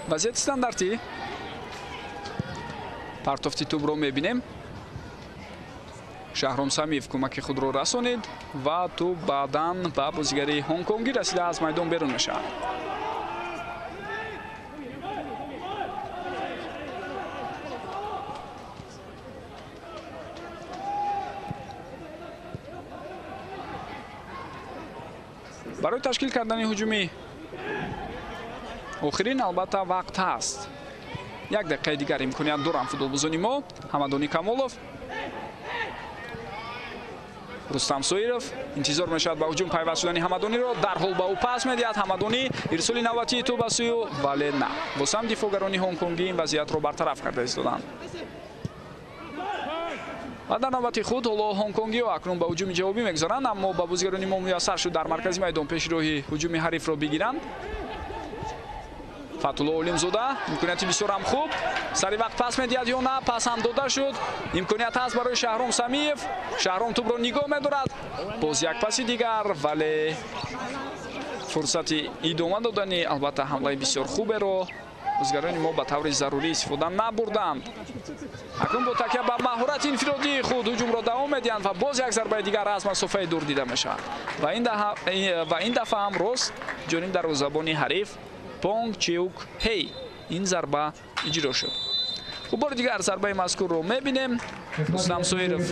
вазъияти стандартӣ. партофти тӯбро мебинем. Шаҳром Самиев кӯмаки худро расонид ва тӯб баъдан ба бозигари ҳонконгӣ расида аз майдон берун мешавад. барои ташкил кардани ҳуҷуми охирин албатта вақт ҳаст. 1 дақиқаи дигар имконият доранд футболбозони мо. Ҳамадони Камолов рустам соиров интизор мешавад ба ҳуҷум пайваст шудани ҳамадониро дарҳол ба ӯ пас медиҳад. ҳамадонӣ ирсоли навбатии ту ба сӯю, вале на, бозам дифоъгарони ҳонконгӣ ин вазъиятро бартараф карда истоданд. ва дар навбати худ ҳоло ҳонконгиҳо акнун ба ҳуҷуми ҷавобӣ мегузаранд, аммо ба бозигарони мо муяссар шуд дар маркази майдон пешроҳи ҳуҷуми ҳарифро бигиранд. Фатулло Олимзода имконияти бисёрам хуб, сари вақт пас медиҳад ё на, пас ҳам дода шуд. Имконият ҳаст барои Шаҳром Самиев. Шаҳром тӯбро нигоҳ медорад, боз як паси дигар, вале фурсати идома додани албатта ҳамлаи бисёр хуберо бозигарони мо ба таври зарурӣ истифода набурданд. акнун бо такя ба маҳорати инфиродии худ ҳуҷумро давом медиҳанд ва боз як зарбаи дигар аз масофаи дур дида мешавад. Ва ин дафъа ҳам рост ҷониби дарвозабони ҳариф Понг Чиук Хей ин зарба иҷро шуд. хуб, бори дигар зарбаи мазкурро мебинем. рустам соиров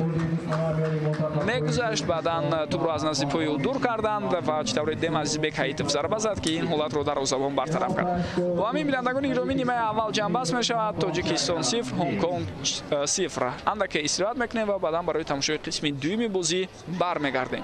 мегузашт, баъдан тӯбро аз назди пои ӯ дур карданд ва чӣ тавре Дем Азизбек Ҳаитов зарба зад ки ин ҳолатро дарвозабон бартараф кард. бо ҳамин бинандагони гиромӣ нимаи аввал ҷамъбаст мешавад. Тоҷикистон 0 Ҳонконг 0. андаке истироҳат мекунем ва баъдан барои тамошои қисми дуюми бозӣ бармегардем.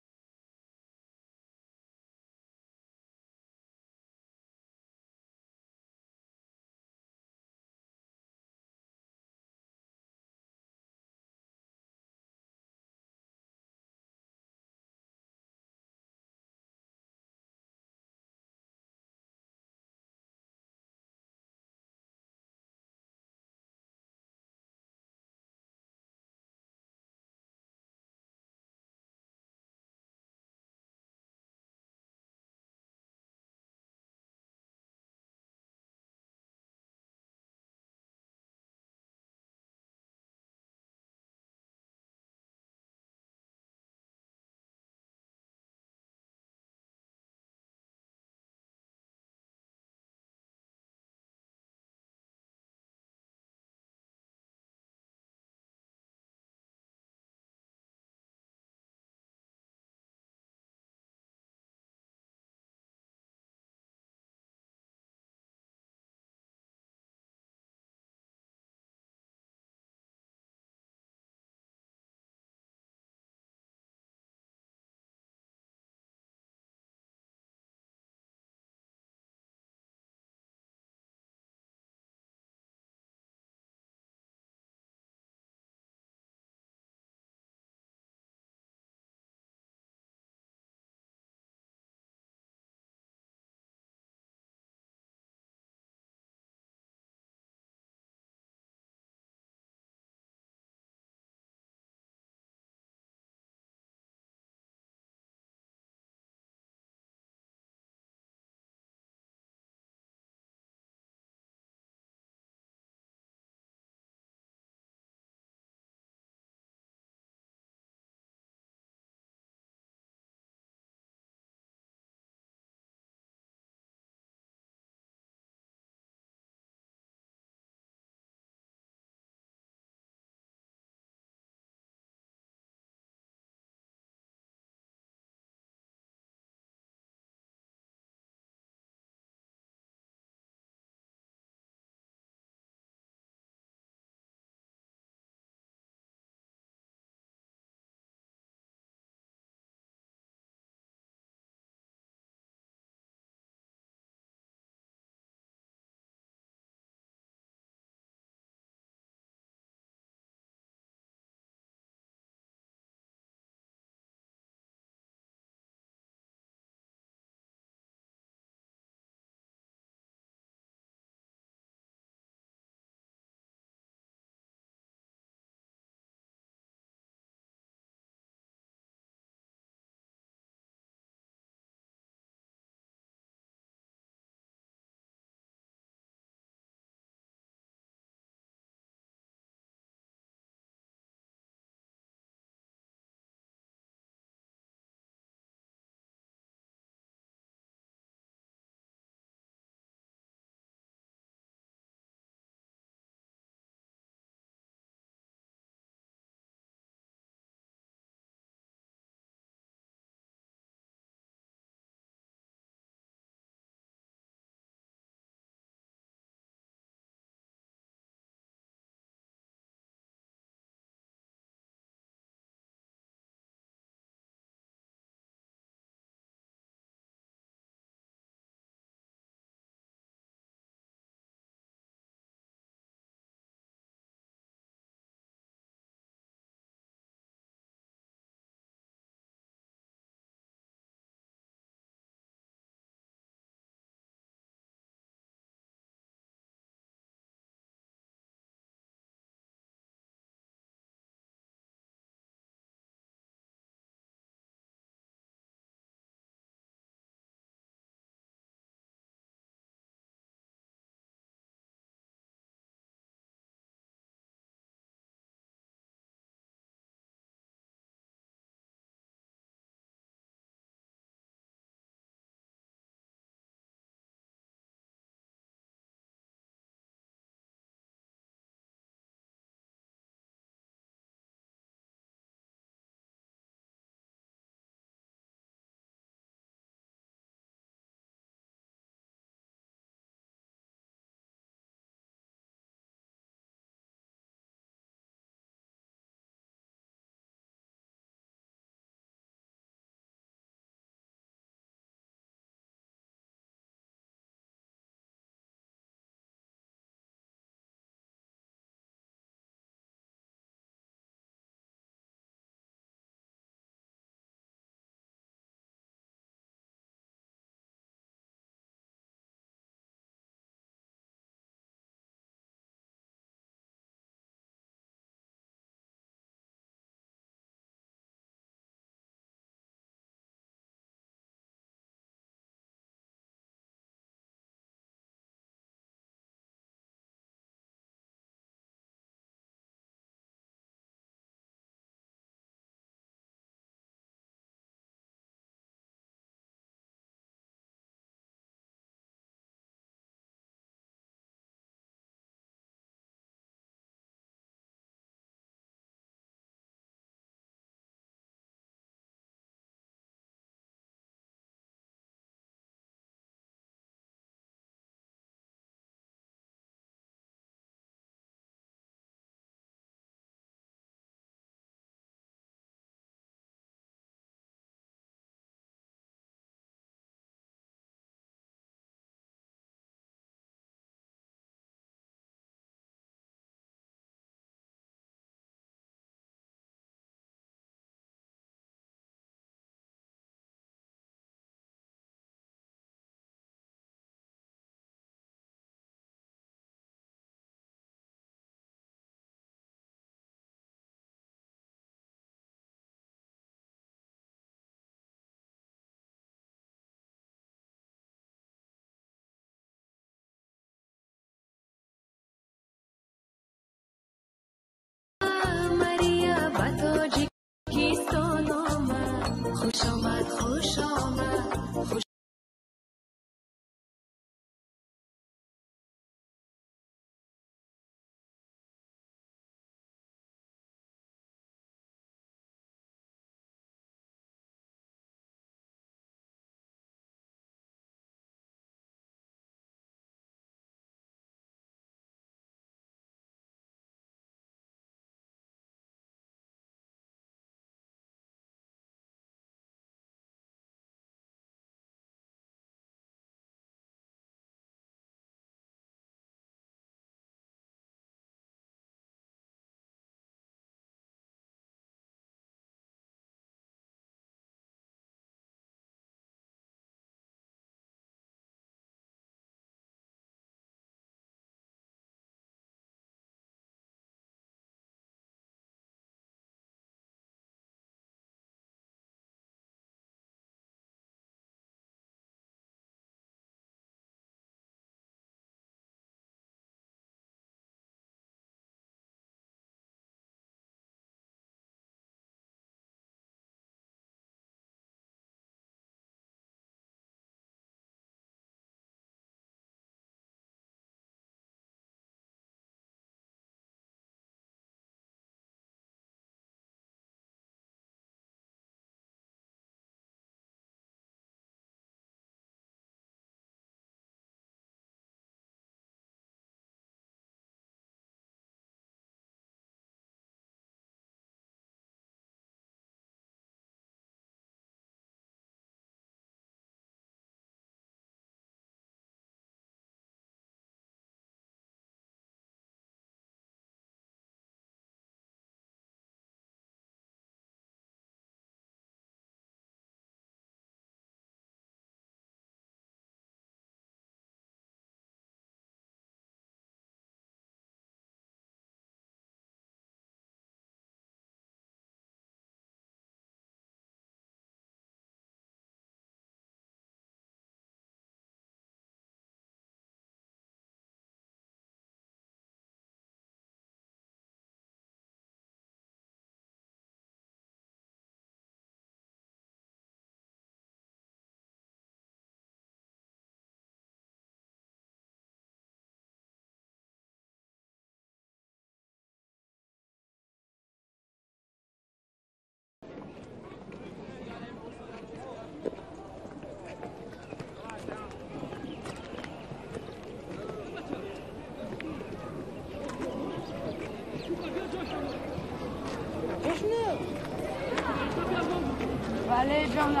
تغییرات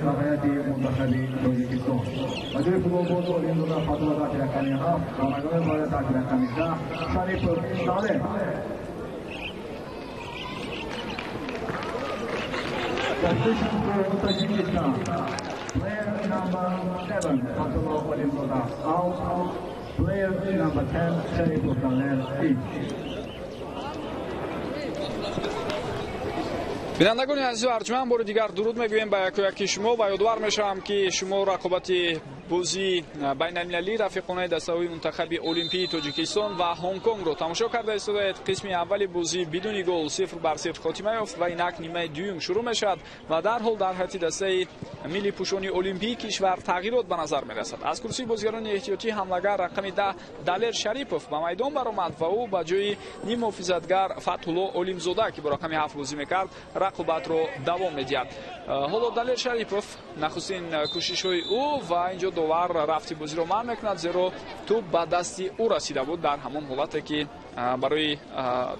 نهایتی منتخب تاجیکستان. مجری فوتبال بورد اولیمپیاد فاطمه زاکی رقمی 7 و مقام باید زاکی رقمی 10 شریف سالم. Position for Tajikistan. Player number 7 Fatul Olimpiada out. Player number 10 Sharif Salem in. بینندگان عزیز و ارجمند، بار دیگر درود میگویم به یکی شما و یادآور میشم که شما رقابت بازی بین المللی رفیقانه دسته‌های منتخب المپی تاجیکستان و هنگ کنگ رو تماشا کرده اید. قسم اول بازی بدون گل 0-0 خاتمه یافت و اینک نیمه دوم شروع میشد و در حال در حیاتی دسته ملی پوشانی المپی کشور تغییرات به نظر میرسد. از کرسی بازیگران احتیاطی حملهگر رقم 10 دلیر شریپوف به میدان برآمد و او به جای نیم محافظتگر فتح‌الله علیم-زاده که با رقم 7 بازی میکرد رقابت رو دوام میدهد. حالا دلیر شریپوف نخستین کوشش‌های او و اینجا داور رفتی بازی رو منع میکند، زیرا توپ به دستی او رسیده بود در همان حالتی که برای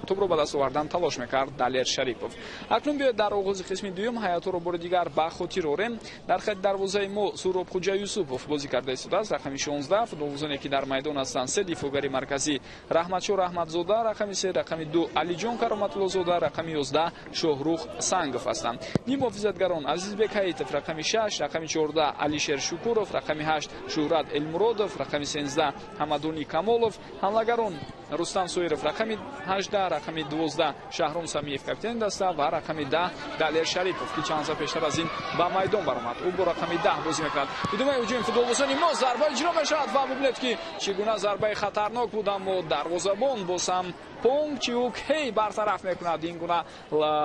توپ رو به دست آوردن تلاش میکرد دلیر شریپوف. اکنون بیاید در آغاز قسم دوم حیات رو بار دیگر به خاطر آوریم. در خط دروازه ما سهراب خوجا یوسفوف بازی کرده است، رقم 16 فوتبالبازانی که در میدان هستند 3 دفاعگری مرکزی رحمتشور رحمتزاده، رقم 3 رقم 2 علی جان کرامت‌الله زاده، رقم 11 شاهروخ سنگوف هستند. نیم محافظتگران عزیزبک حیتف، رقم 6 رقم 14 علیشیر شکورов، رقم 8 شهرت المرادov، رقم 13 حمدونی کمالov، حملهگران رستم سویرов، رقم 18 رقم 12 شهرام سمیف کاپیتان دسته و رقم 10 دلیر شریپوف که چند لحظه پیشتر از این به میدان برآمد. او با رقم 10 بازی میکرد. ادامه هجوم فوتبالبازان ما ضربه اجرا میشد و ببینید که چگونه ضربه خطرناک بود، اما دروازه‌بان بازم پونگ چیوک هی برطرف میکند این گونه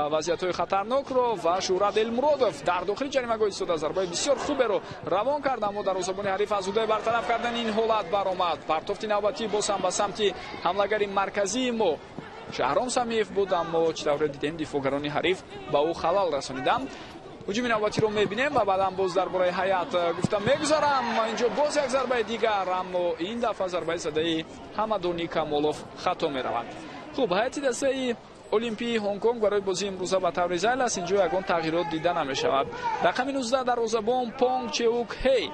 وضعیت‌های خطرناک رو و شهرت المرادov در داخل جریمه گاه ایستاده ضربه بسیار خوبی رو روان کرد، اما دروازه‌بان حریف از اوده برطرف کردن این حالت برآمد. پرتافت نوبتی بازم به سمت حملهگری مرکزی ما شهرام سمیف بود، اما چطور دیدیم دفاعگران حریف به او خلل رسانیدند. هجوم نوبتی رو میبینیم و بعدم باز درباره حیات گفتم میگذارم. اینجا باز یک ضربه دیگر، اما این دفعه ضربه زده حمدونی کمالوف خطا میرود. خوب، حیاتی دسته المپی هنگ کنگ برای بازی امروزه به طور ظاهر است اینجا یگان تغییرات دیده نمیشود. رقم 19 دروازه‌بان پونگ چیوک هی،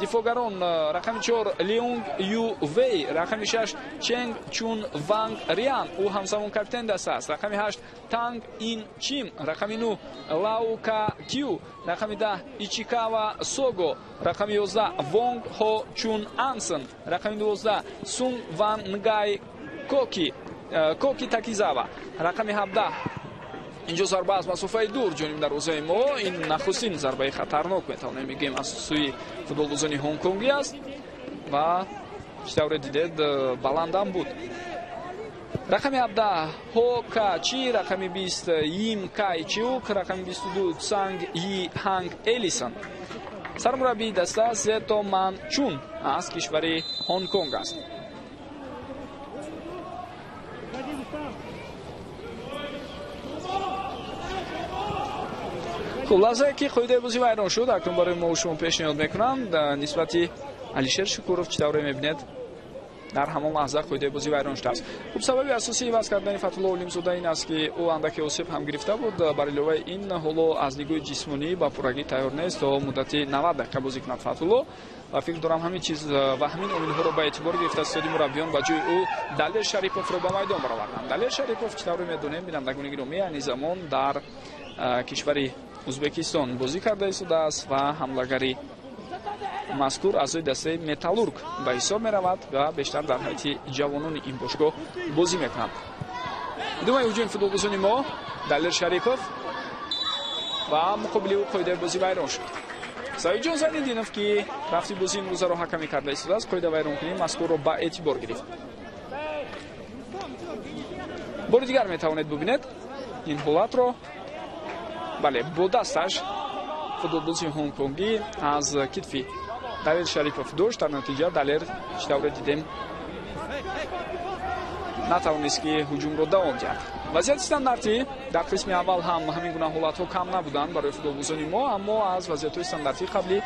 دفاعگران رقم 4 لیونگ یو وی، رقم 6 چنگ چون وانگ ریان او همزمان کاپیتان دسته است، رقم 8 تانگ این چیم، رقم 9 لاوکا کیو، رقم 10 ایچیکاوا سوگو، رقم 11 وونگ هو چون انسن، رقم 12 سونگ وان نگای کوکی تاکیزاوا، رقم 17 اینجا ضربه از مسافه دور جانب دروازه ما. این نخستین ضربه خطرناک میتونیم میگیم از سوی فوتبالبازان هنگ کنگی است و چطور دیدید بلندم بود. رقم 17 هوکا چی، رقم 20 ییم کای چیوک، رقم 22 سانگ یی هانگ الیسون. سرمربی دسته زتو من چون از کشور هنگ کنگ است. خب لحظه که قاعده بازی ویران شد اکنون برای ما و شما پیشنهاد میکنم نسبت علیشیر شکورov چطور میبینید در همان لحظه قاعده بازی ویران شده است. خب سبب اساسی عوض کردن فتح‌الله علیم-زاده این است که او اندکی آسیب هم گرفته بود. بر علاوه این حالا از نگاه جسمانی با پورگی تیار نیست تا مدت 90 دقیقه بازی کند فتح‌الله و فکر دارم همین چیز و همین امید رو به اعتبار گرفته استادی مربیان و جای او دلیر شریپوف رو به میدان برآوردند. دلیر شریپوف چطور میدونیم بینندگان گرامی این زمان در کشور ازبکستان بازی کرده است و حملهگری مذکور از دسته متالورگ به حساب می رود و بیشتر در حیاتی جوانان این باشگاه بازی میکنند. ادامه هجوم فوتبالبازان ما دلیر شریپوف و مقابل او قاعده بازی ویران شد. سعید جان زنیدینوف که رفتی بازی امروز رو حکمی کرده است قاعده ویران کنی مذکور رو به اعتبار گرفت. بار دیگر می توانید ببینید این حالت رو. بله با دستش فوتبالبازی هنگ کنگی از کتفی دلیر شریپوف داشت، در نتیجه دلیر چطور دیدیم نتوانست که هجوم رو دوام دهد. вазъияти стандартӣ дар қисми аввал ҳам ҳамин гуна ҳолатҳо кам набуданд барои футболбозони мо, аммо аз вазъиятҳои стандартӣ қаблӣ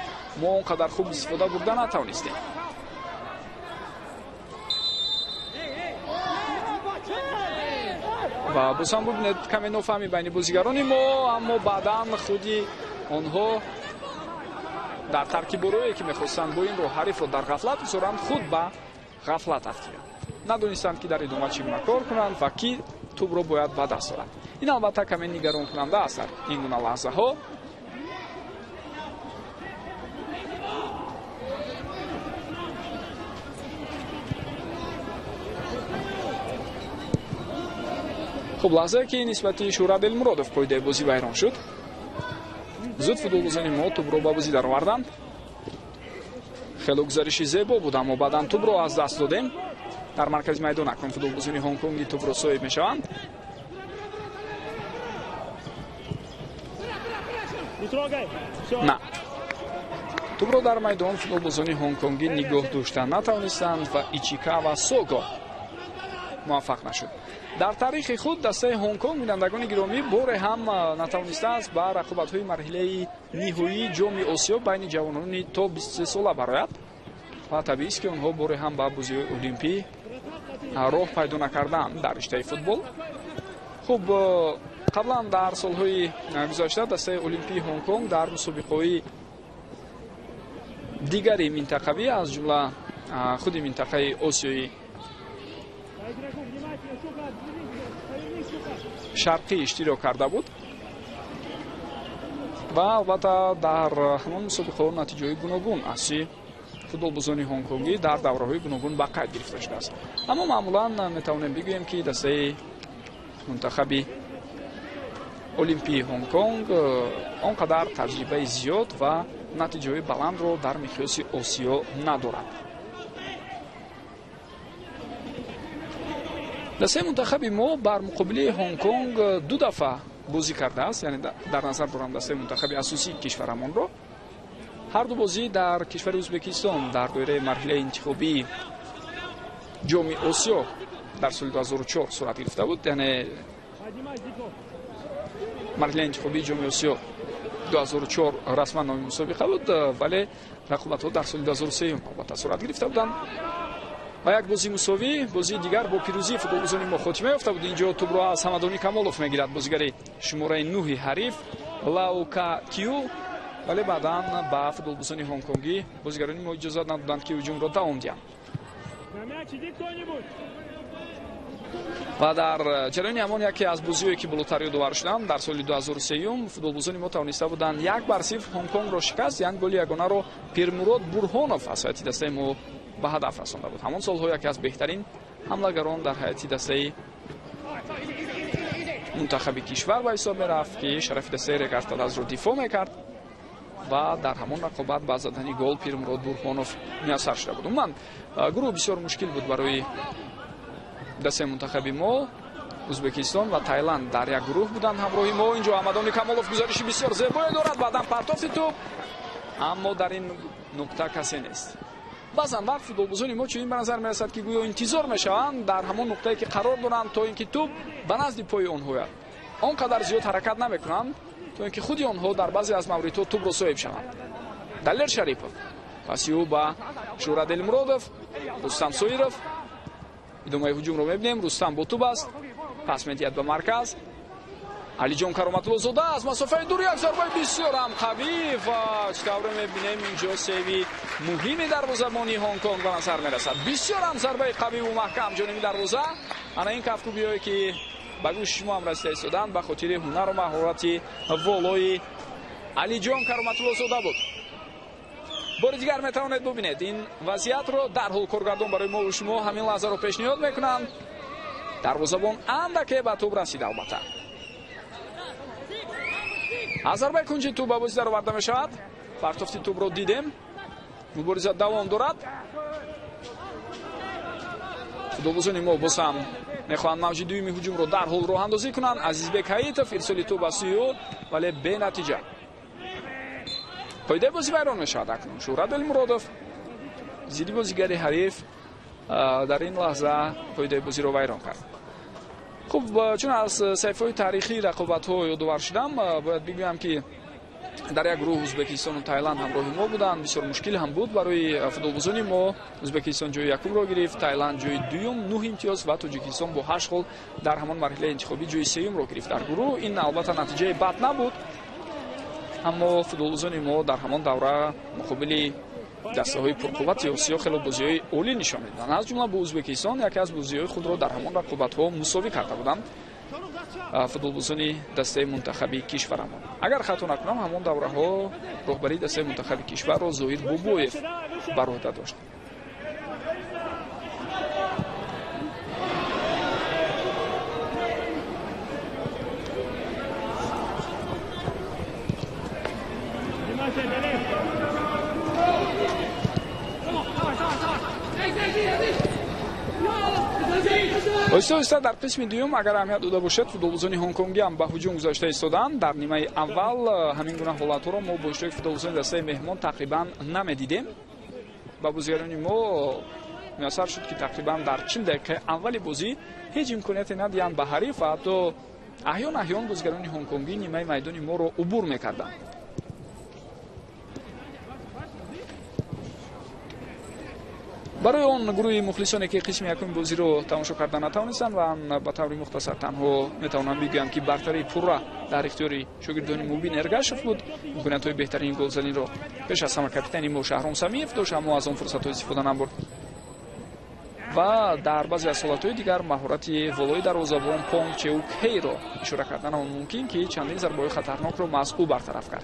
мо он қадар хуб истифода бурда натавонистем. ва бозам бубинед каме нофаҳмӣ байни бозигарони мо, аммо баъдан худи онҳо дар таркиборое ки мехостанд бо ин роҳ ҳарифро дар ғафлат гузоранд, худ ба ғафлат афтиданд. Надонистанд ки дар идома чӣ гуна кор кунанд ва ки тӯбро бояд ба даст орад. ин албатта каме нигаронкунанда аст дар ин гуна лаҳзаҳо. хуб, лаҳзае ки нисбати Шӯрат Элмуродов қоидаи бозӣ вайрон шуд. зуд футболбозони мо тӯбро ба бозӣ дароварданд. хело гузариши зебо буд, аммо баъдан тӯбро аз даст додем. дар маркази майдон акнун футболбозони ҳонконги тӯбро соҳиб мешаванд. на тӯбро дар майдон футболбозони ҳонконгӣ нигоҳ дошта натавонистанд ва Ичика ва Сого муваффақ нашуд. дар таърихи худ дастаи ҳонконг бинандагони гиромӣ боре ҳам натавонистааст ба рақобатҳои марҳилаи ниҳоии ҷоми Осиё байни ҷавонони то 23 сола барояд ва табиист ки онҳо боре ҳам ба бозиҳои олимпӣ роҳ пайдо накардаанд дар риштаи футбол. хуб, қаблан дар солҳои гузашта дастаи олимпии ҳонконг дар мусобиқаҳои дигари минтақавӣ аз ҷумла худи минтақаи Осиёи шарқӣ иштирок карда буд ва албатта дар ҳамон мусобиқаҳо натиҷаҳои гуногун аз сӯи футболбозони ҳонконгӣ дар давраҳои гуногун ба қайд гирифта шудааст. аммо маъмулан метавонем бигӯем ки дастаи мунтахаби олимпии ҳонконг он қадар таҷрибаи зиёд ва натиҷаҳои баландро дар миқёси Осиё надорад. дастаи мунтахаби мо бар муқобили ҳонконг 2 дафъа бозӣ кардааст, яъне дар назар дорам дастаи мунтахаби асосии кишварамонро. ҳарду бозӣ дар кишвари Ӯзбекистон дар доираи марҳилаи интихобии ҷоми Осиё дар соли 2004 сурат гирифта буд, яъне марҳилаи интихобии ҷоми Осиё 2004 расман номи мусобиқа буд, вале рақобатҳо дар соли 2003 албатта сурат гирифта буданд. ва як бозии мусовӣ, бозии дигар бо пирӯзии футболбозони мо хотима ёфта буд. инҷо тӯбро аз Ҳамадони Камолов мегирад бозигари шумораи 9 ҳариф Лаука Кю, вале баъдан ба футболбозони ҳонконгӣ бозигарони мо иҷозат надоданд ки ҳуҷумро давом диҳанд. ва дар ҷараёни ҳамон яке аз бозиҳое ки болотар ёдовар шуданд дар соли 2003 футболбозони мо тавониста буданд 1-0 ҳонконгро шикаст. яъне голи ягонаро Пирмурод Бурҳонов аз ҳайати дастаи мо ба ҳадаф расонда буд. ҳамон солҳо яке аз беҳтарин ҳамлагарон дар ҳайати дастаи мунтахаби кишвар ба ҳисоб мерафт ки шарафи дастаи Регартадазро дифоъ мекард ва дар ҳамон рақобат ба задани гол Пирмурод Бурхонов муяссар шуда буд. умуман гурӯҳ бисёр мушкил буд барои дастаи мунтахаби мо. Ӯзбекистон ва Тайланд дар як гурӯҳ буданд ҳамроҳи мо. инҷо Ҳамадони Камолов гузариши бисёр зебое дорад, баъдан партофти тӯб, аммо дар ин нуқта касе нест. баъзан вақт футболбозони мо чунин ба назар мерасад ки гӯё интизор мешаванд дар ҳамон нуқтае ки қарор доранд то ин ки тӯб ба назди пои онҳо яд. он қадар зиёд ҳаракат намекунанд то ин ки худи онҳо дар баъзе аз мавридҳо тӯбро соҳиб шаванд. Далер Шарипов паси ӯ ба Шӯрат Элмуродов, Рустам Соиров. идомаи ҳуҷумро мебинем. Рустам бо тӯб аст, пас медиҳад ба марказ. Алиҷон Кароматуллозода аз масофаи дур як зарбаи бисёр ҳам қавӣ ва чӣ тавре мебинем инҷо севи муҳими дарвозабони Ҳонконг ба назар мерасад. бисёр ҳам зарбаи қавиву маҳкам ҷониби дарвоза. ана ин кафкубиҳое ки ба гӯши шумо ҳам расида истоданд ба хотири ҳунару маҳорати волои Алиҷон Кароматуллозода буд. бори дигар метавонед бубинед ин вазъиятро дарҳол коргардон барои мо ва шумо ҳамин лаҳзаро пешниҳод мекунанд. дарвозабон андаке ба тӯб расида албатта. аз зарбаи кунҷи тӯб ба бозӣ дароварда мешавад. партофти тӯбро дидем. мубориза давом дорад. футболбозони мо боз ҳам мехоҳанд мавҷи дуюми ҳуҷумро дарҳол роҳандозӣ кунанд. Азизбек Ҳаитов ирсоли тӯб аз сӯи ӯ, вале бенатиҷа. қоидаи бозӣ вайрон мешавад акнун. Шӯрат Элмуродов зидди бозигари ҳариф дар ин лаҳза қоидаи бозиро вайрон кард. خب چون از صحیفه‌های تاریخی رقابت‌ها یادآور شدم، باید بگویم که در یک گروه ازبکستان و تایلند همراه ما بودند. بسیار مشکل هم بود برای فوتبالبازان ما. ازبکستان جای یکم را گرفت، تایلند جای دوم 9 امتیاز و تاجیکستان با 8 گل در همان مرحله انتخابی جای سوم را گرفت در گروه. این البته نتیجه بد نبود، اما فوتبالبازان ما در همان دوره مقابل دسته‌های پرقوت آسیا خیلی بازی‌های عالی نشان میدادند. از جمله با ازبکستان یکی از بازی‌های خود را در همان رقابت‌ها مساوی کرده بودند فوتبالبازان دسته منتخبی کشورمان. اگر خطا نکنم همان دوره‌ها رهبری دسته منتخبی کشور را زاهد بوبویف بر عهده داشت. آهسته در قسم دوم اگر اهمیت داده باشد فوتبالبازان هنگ کنگی هم به هجوم گذاشته ایستادند. در نیمه اول همین گونه حالت‌ها را ما با اشتراک فوتبالبازان دسته مهمان تقریبا نمیدیدیم. با بازیگران ما میسر شد که تقریبا در 40 دقیقه اول بازی هیچ امکانیتی ندیدند به حریف و حتی احیانا بازیگران هنگ کنگی نیمه میدان ما را عبور می‌کردند. برای آن گروه مخلصانی که قسم یکم بازی رو تماشا کردن نتوانستند و به طور مختصر تنها میتوانم بگویم که برتری پورا در اختیار شاگردان مبین ارگاشف بود. امکانیت‌های بهترین گلزنی رو پیش از همه کاپیتان ما شهرام سمیف داشت، اما از آن فرصت‌ها استفاده نبرد و در بعضی از حالت‌های دیگر مهارت والای دروازه‌بان پونگ چوک هی رو اشاره کردن آن ممکن که چندین ضربه‌های خطرناک رو از او برطرف کرد.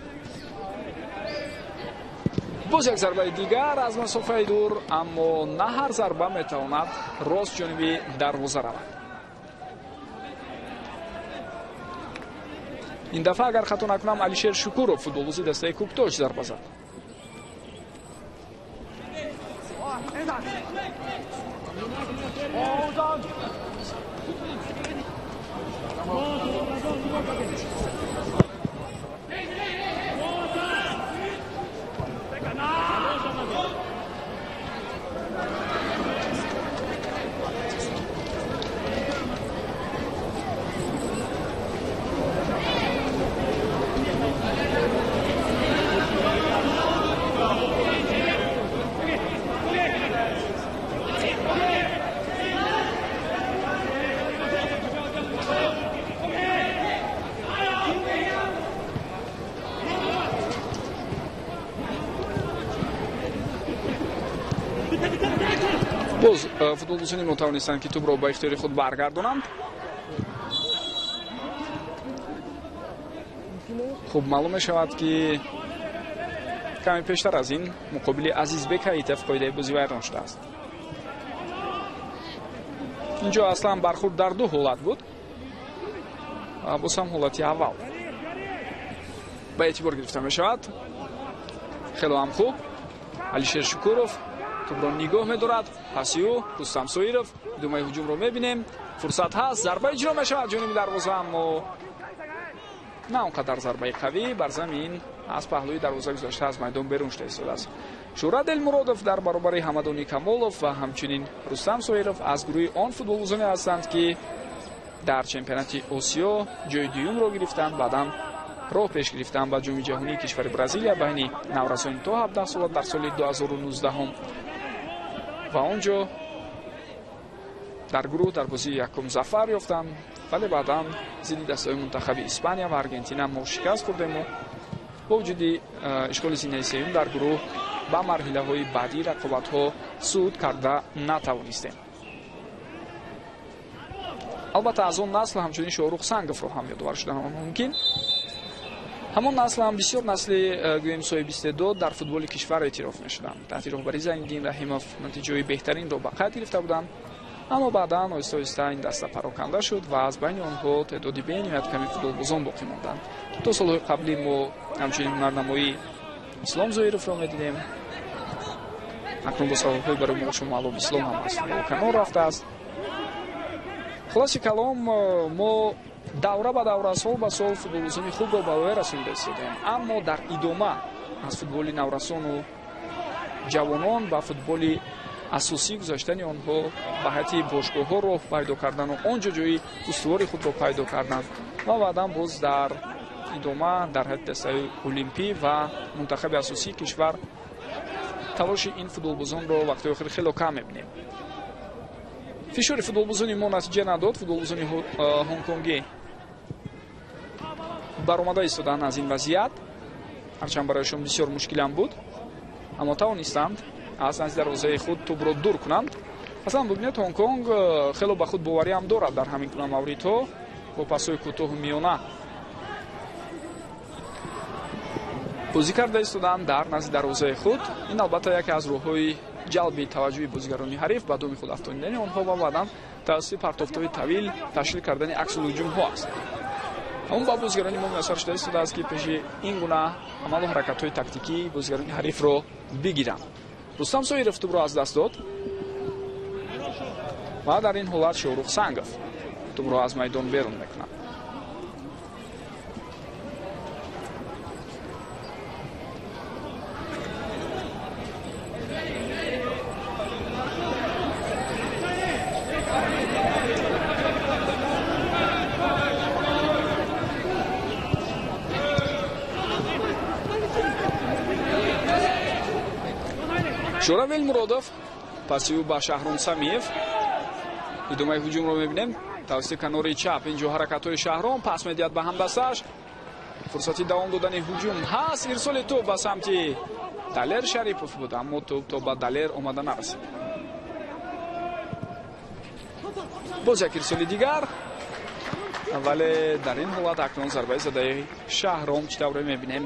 باز یک ضربه دیگر از مسافه دور، اما نه هر ضربه میتواند راست جانبی دروازه رود. این دفعه اگر خطا نکنم علیشیر شکورов فوتبالبازی دسته کوکتاش ضربه زد. باز فوتبالبازان ما توانستند که توپ را به اختیار خود برگردانند. خب معلوم می شود که کمی پیشتر از این مقابل عزیزبک ایتف قاعده بازی ویران شده است. اینجا اصلا برخورد در دو حالت بود. باز هم حالتی اول به اعتبار گرفته می شود. خیلی هم خوب علیشیر شکورov توپ را نگاه می‌دارد. پاسیو رستم سویرов ادامه هجوم را می‌بینیم. فرصت هست، ضربه اجرا می‌شود جانب دروازه، اما نه اونقدر ضربه قوی بر زمین از پهلوی دروازه گذاشته از میدان بیرون شده ایستاده است. شورا دلمرادov در برابر حمدانی کمالov و همچنین رستم سویرov از گروه آن فوتبالبازانی هستند که در چمپیونات آسیا جای دوم را گرفتند، بعداً راه پیش گرفتند به جام جهانی کشور برزیلیا بین نورسان تا 17 سال در سال 2019 و آنجا در گروه در بازی یکم ظفر یافتند، ولی بعدا ضد دسته‌های منتخب اسپانیا و آرژانتین ما شکست خوردیم و با وجود اشغال زینه سوم در گروه به مرحله‌های بعدی رقابت‌ها صعود کرده نتوانستیم. البته از اون نسل همچنین شاهرخ سنگف رو هم یادآور شدن ممکن. همون نسل هم بسیار نسل گویم صاحب استعداد در فوتبال کشور اعتراف می‌شدند. تحت رهبری زینالدین رحیمov نتیجه بهترین را به قید گرفته بودند، اما بعدا آهسته آهسته این دسته پراکنده شد و از بین آنها تعدادی بین‌نهایت کمی فوتبالبازان باقی ماندند. دو سال قبلی ما همچنین هنرنمایی اسلام زویرов را می‌دیدیم. اکنون با سال‌های برای ما شما معلوم اسلام هم از فوتبال کنار رفته است. خلاص کلام ما دوره به دوره سال به سال فوتبالبازان خوب را به اوج رسانیده ایستادیم، اما در ادامه از فوتبال نورسان و جوانان به فوتبال асосӣ гузоштани онҳо ба ҳайати бошгоҳҳо роҳ пайдо кардану он ҷо ҷои устувори худро пайдо карданд ва баъдан боз дар идома дар ҳайати дастаи олимпӣ ва мунтахаби асосии кишвар талоши ин футболбозонро вақтҳои охир хело кам мебинем. фишори футболбозони мо натиҷа надод. Футболбозони ҳонконгӣ баромада истоданд аз ин вазъият, ҳарчанд барояшон бисёр мушкилам буд, аммо тавонистанд аз назди дарвозаи худ тӯбро дур кунанд. Аслан бубинед, Ҳонконг хело ба худ боварӣ ҳам дорад дар ҳамин гуна мавридҳо бо пасҳои кӯтоҳу миёна бозӣ карда истоданд дар назди дарвозаи худ. ин албатта яке аз роҳҳои ҷалби таваҷҷӯҳи бозигарони ҳариф ба думи худ афтонидани онҳо ва баъдан тавассути партофтҳои тавил ташкил кардани аксулҳуҷумҳо аст. ҳамон ба бозигарони мо муяссар шуда истодааст ки пеши ин гуна амалу ҳаракатҳои тактикии бозигарони ҳарифро бигиранд. Рустам Соиров тӯбро аз даст дод ва дар ин ҳолат Шоҳрух Сангов тӯбро аз майдон берун мекунад. Шуравел Муродов паси ӯ ба Шаҳром Самиев. идомаи ҳуҷумро мебинем тавассути канори чап. инҷо ҳаракатҳои Шаҳром пас медиҳад ба ҳамдасташ. фурсати давом додани ҳуҷум ҳаст. ирсоли тӯб ба самти Далер Шарипов буд, аммо тӯб то ба Далер омада нарасид. боз як ирсоли дигар, вале дар ин ҳолат акнун зарбаи задаи Шаҳром чӣ тавре мебинем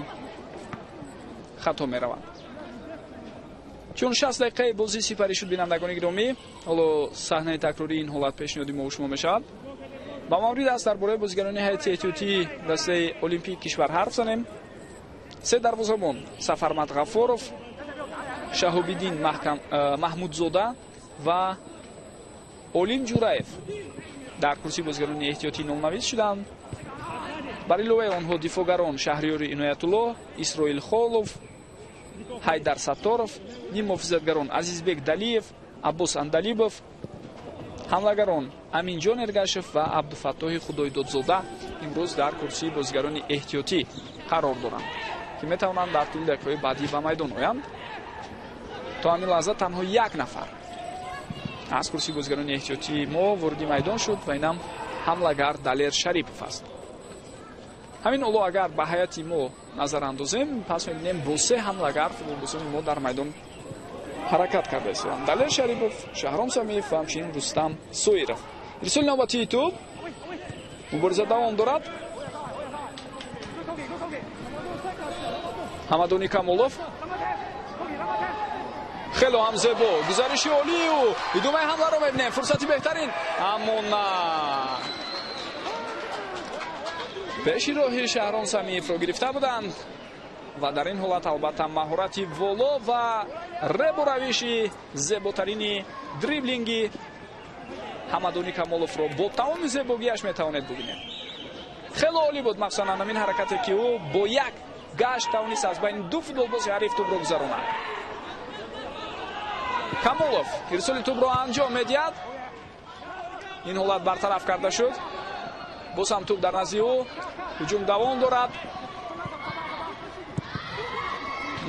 хато меравад. чун 60 дақиқаи бозӣ сипарӣ шуд. бинандагони гиромӣ, ҳоло саҳнаи такрории ин ҳолат пешниҳоди мо шумо мешавад. ба маврид аст дар бораи бозигарони ҳайати эҳтиётии дастаи олимпии кишвар ҳарф занем. се дарвозабон Сафармат Ғафоров, Шаҳобиддин Маҳмудзода ва Олим Ҷураев дар курсии бозигарони эҳтиётӣ номнавис шуданд. бар иловаи онҳо дифогарон Шаҳриёри Иноятуллоҳ, Исроил Холов, Ҳайдар Сатторов, ним муҳофизатгарон Азизбек Далиев, Аббос Андалибов, ҳамлагарон Аминҷон Эргашев ва Абдуфаттоҳи Худоидодзода имрӯз дар курсии бозигарони эҳтиётӣ қарор доранд, ки метавонанд дар тӯли дақиқаҳои баъдӣ ба майдон оянд. то ҳамин лаҳза танҳо як нафар аз курсии бозигарони эҳтиётии мо вориди майдон шуд ва инам ҳамлагар Далер Шарипов аст. ҳамин оло агар ба ҳайати мо назар андозем, пас мебинем бо се ҳамлагар футболбозони мо дар майдон ҳаракат карда истоданд. Далер Шарипов, Шаҳром Самиев ва ҳамчунин Рустам Соиров. ирсоли навбатии тӯб, мубориза давом дорад. Ҳамадони Камолов, хело ҳам зебо, гузариши олию, идомаи ҳамларо мебинем, фурсати беҳтарин, аммо на пеши роҳи Шаҳром Самиевро гирифта буданд ва дар ин ҳолат албатта маҳорати воло ва ребу равиши зеботарини дриблинги Ҳамадони Камоловро бо тамоми зебогиаш метавонед бубинед. хело олӣ буд, махсусан ҳамин ҳаракате ки ӯ бо як гашт тавонист аз байни ду футболбози ҳариф тӯбро гузаронад. Камолов ирсоли тӯбро анҷом медиҳад. ин ҳолат бартараф карда шуд. боз ҳам тӯб дар назди ӯ, ҳуҷум давом дорад.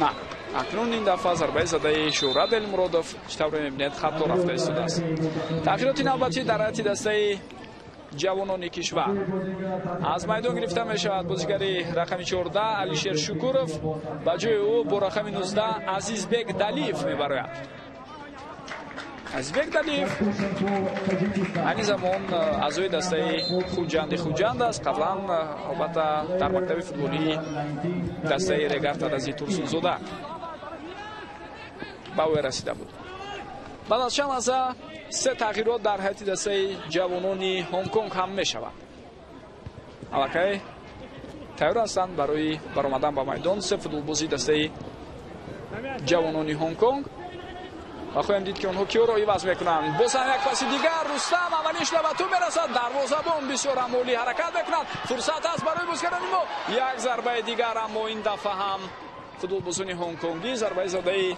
на акнун ин дафъа зарбаи задаи Шуҳрат Элмуродов чӣ тавре мебинед хато рафта истодааст. тағйироти навбатӣ дар ҳайати дастаи ҷавонони кишвар. аз майдон гирифта мешавад бозигари рақами 14 Алишер Шукуров, ба ҷои ӯ бо рақами 19 Азизбек Далиев мебарояд. Азизбек Далиев айни замон аъзои дастаи Хуҷанд аст. қаблан албатта дар мактаби футболии дастаи Регартадази Турсунзода ба ӯ расида буд. баъд аз чанд лаҳза се тағйирот дар ҳайати дастаи ҷавонони Ҳонконг ҳам мешавад. аллакай тайёр ҳастанд барои баромадан ба майдон се футболбози дастаи ҷавонони Ҳонконг. ва хоҳем дид ки онҳо киёро иваз мекунанд. бозам як паси дигар, Рустам аввалин шуда ба тӯб мерасад. дарвозабон бисёр амолӣ ҳаракат мекунад. фурсат аст барои бозигарони мо. як зарбаи дигар, аммо ин дафъа ҳам футболбозони ҳонконгӣ зарбаи задаи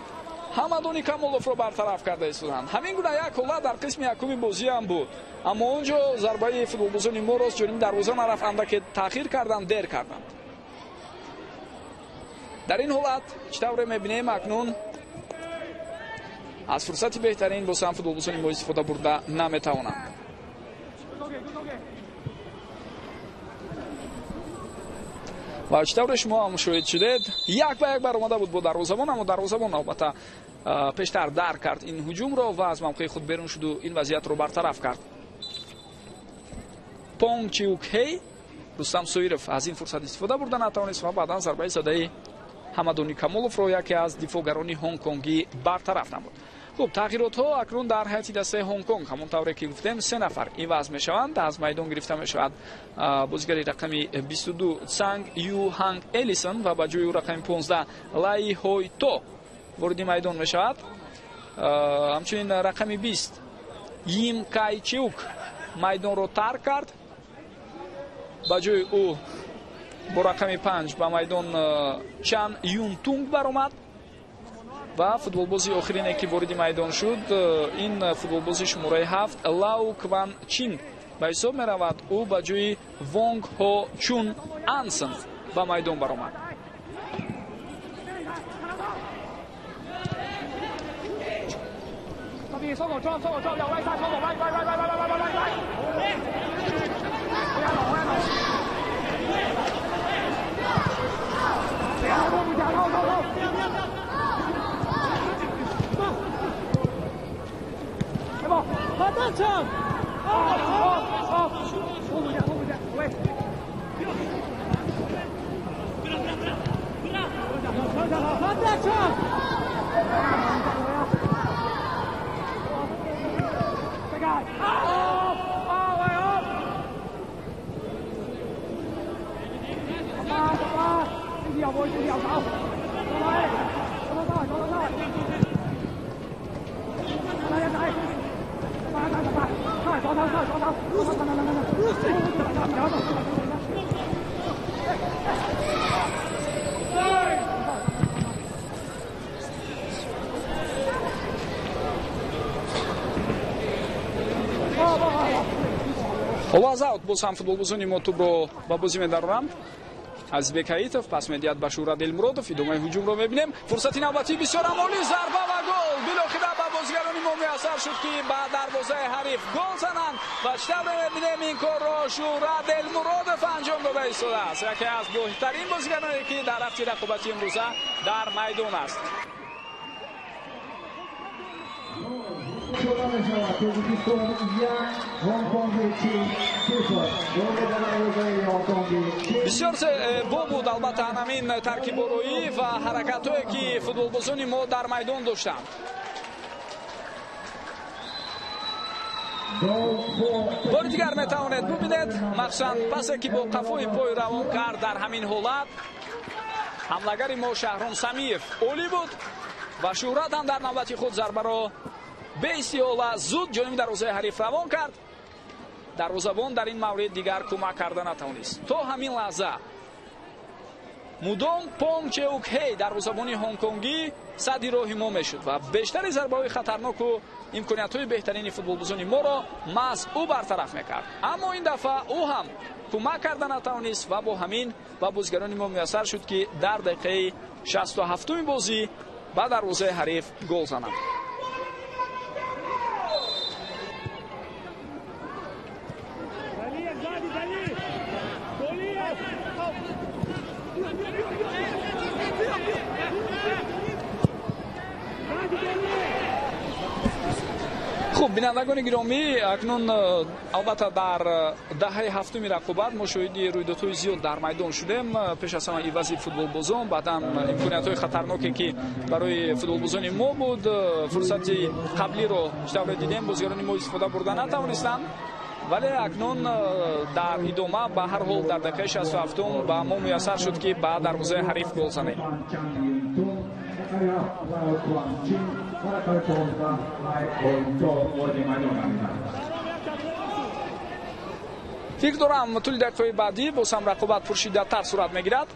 ҳамадони Камоловро бартараф карда истоданд. ҳамин гуна як ҳолат дар қисми якуми бозӣ ҳам буд. аммо онҷо зарбаи футболбозони морост ҷониби дарвоза нарафт, андаке таъхир карданд, дер карданд. дар ин ҳолат чӣ тавре мебинем акнун аз фурсати беҳтарин бо сам футболбозони мо истифода бурда наметавонанд. ва чӣ тавре шумо ҳам мушоҳид шудед, як ба як баромада буд бо дарвозабон, аммо дарвозабон албатта пештар дар кард ин ҳуҷумро ва аз мавқеи худ берун шуду ин вазъиятро бартараф кард. Понг Чиукхей, Рустам Соиров аз ин фурсат истифода бурда натавонист ва баъдан зарбаи задаи ҳамадони Камоловро яке аз дифоъгарони ҳонконгӣ бартараф намуд. хуб, тағйиротҳо акнун дар ҳайати дастаи Ҳонконг ҳамон тавре ки гуфтем 3 нафар иваз мешаванд. аз майдон гирифта мешавад бозигари рақами 22 Цанг Ю Ҳанг Элисон ва ба ҷои ӯ рақами 15 Лай Ҳой То вориди майдон мешавад. ҳамчунин рақами 20 Йим Кай Чиук майдонро тарк кард. ба ҷои ӯ бо рақами 5 ба майдон Чан Юн Тунг баромад ва футболбози охирине ки вориди майдон шуд ин футболбози шумораи 7 Лау Кван Чин ба ҳисоб меравад. ӯ ба ҷои Вонг Ҳо Чун Ансон ба майдон баромад. Овазаут боз ҳам футболбозони мо тӯбро ба бозӣ медаронанд. Азизбек Ҳаитов пас медиҳад ба Шуҳрат Элмуродов. идомаи ҳуҷумро мебинем. фурсати навбатӣ бисёр амолӣ, зарба ва гол. билохира ба бозигарони мо муяссар шуд ки ба дарвозаи ҳариф гол зананд ва чӣ тавре мебинем ин корро Шуҳрат Элмуродов анҷом дода истодааст. яке аз боҳтарин бозигароне ки дар рафти рақобати имрӯза дар майдон аст. бисёр бо буд албатта ҳамин таркиббороӣ ва ҳаракатҳое ки футболбозони мо дар майдон доштанд. бори дигар метавонед бубинед, махсусан пасе ки бо қафои пой равон кард. дар ҳамин ҳолат ҳамлагари мо Шаҳром Самиев олӣ буд ва Шуҳрат ҳам дар навбати худ зарбаро беистиҳола зуд ҷониби дарвозаи ҳариф равон кард. дарвозабон дар ин маврид дигар кӯмак карда натавонист. то ҳамин лаҳза мудом Понг Чиукхей дарвозабони ҳонконгӣ садди роҳи мо мешуд ва бештари зарбаҳои хатарноку имкониятҳои беҳтарини футболбозони моро маҳз ӯ бартараф мекард. аммо ин дафъа ӯ ҳам кӯмак карда натавонист ва бо ҳамин ба бозигарони мо муяссар шуд ки дар дақиқаи 67 бозӣ ба дарвозаи ҳариф гол зананд. хуб, бинандагони гиромӣ, акнун албатта дар даҳаи ҳафтуми рақобат мо шоҳиди рӯйдодҳои зиёд дар майдон шудем. пеш аз ҳама ивази футболбозон, баъдан имкониятҳои хатарноке ки барои футболбозони мо буд. фурсати қаблиро чӣ тавре дидем, бозигарони мо истифода бурда натавонистанд. вале акнун дар идома ба ҳар ҳол дар дақиқаи 67 ба мо муяссар шуд ки ба дарвозаи ҳариф гол занем. фикр дорам тӯли дақиқаҳои баъдӣ боз ҳам рақобат пуршиддатар сурат мегирад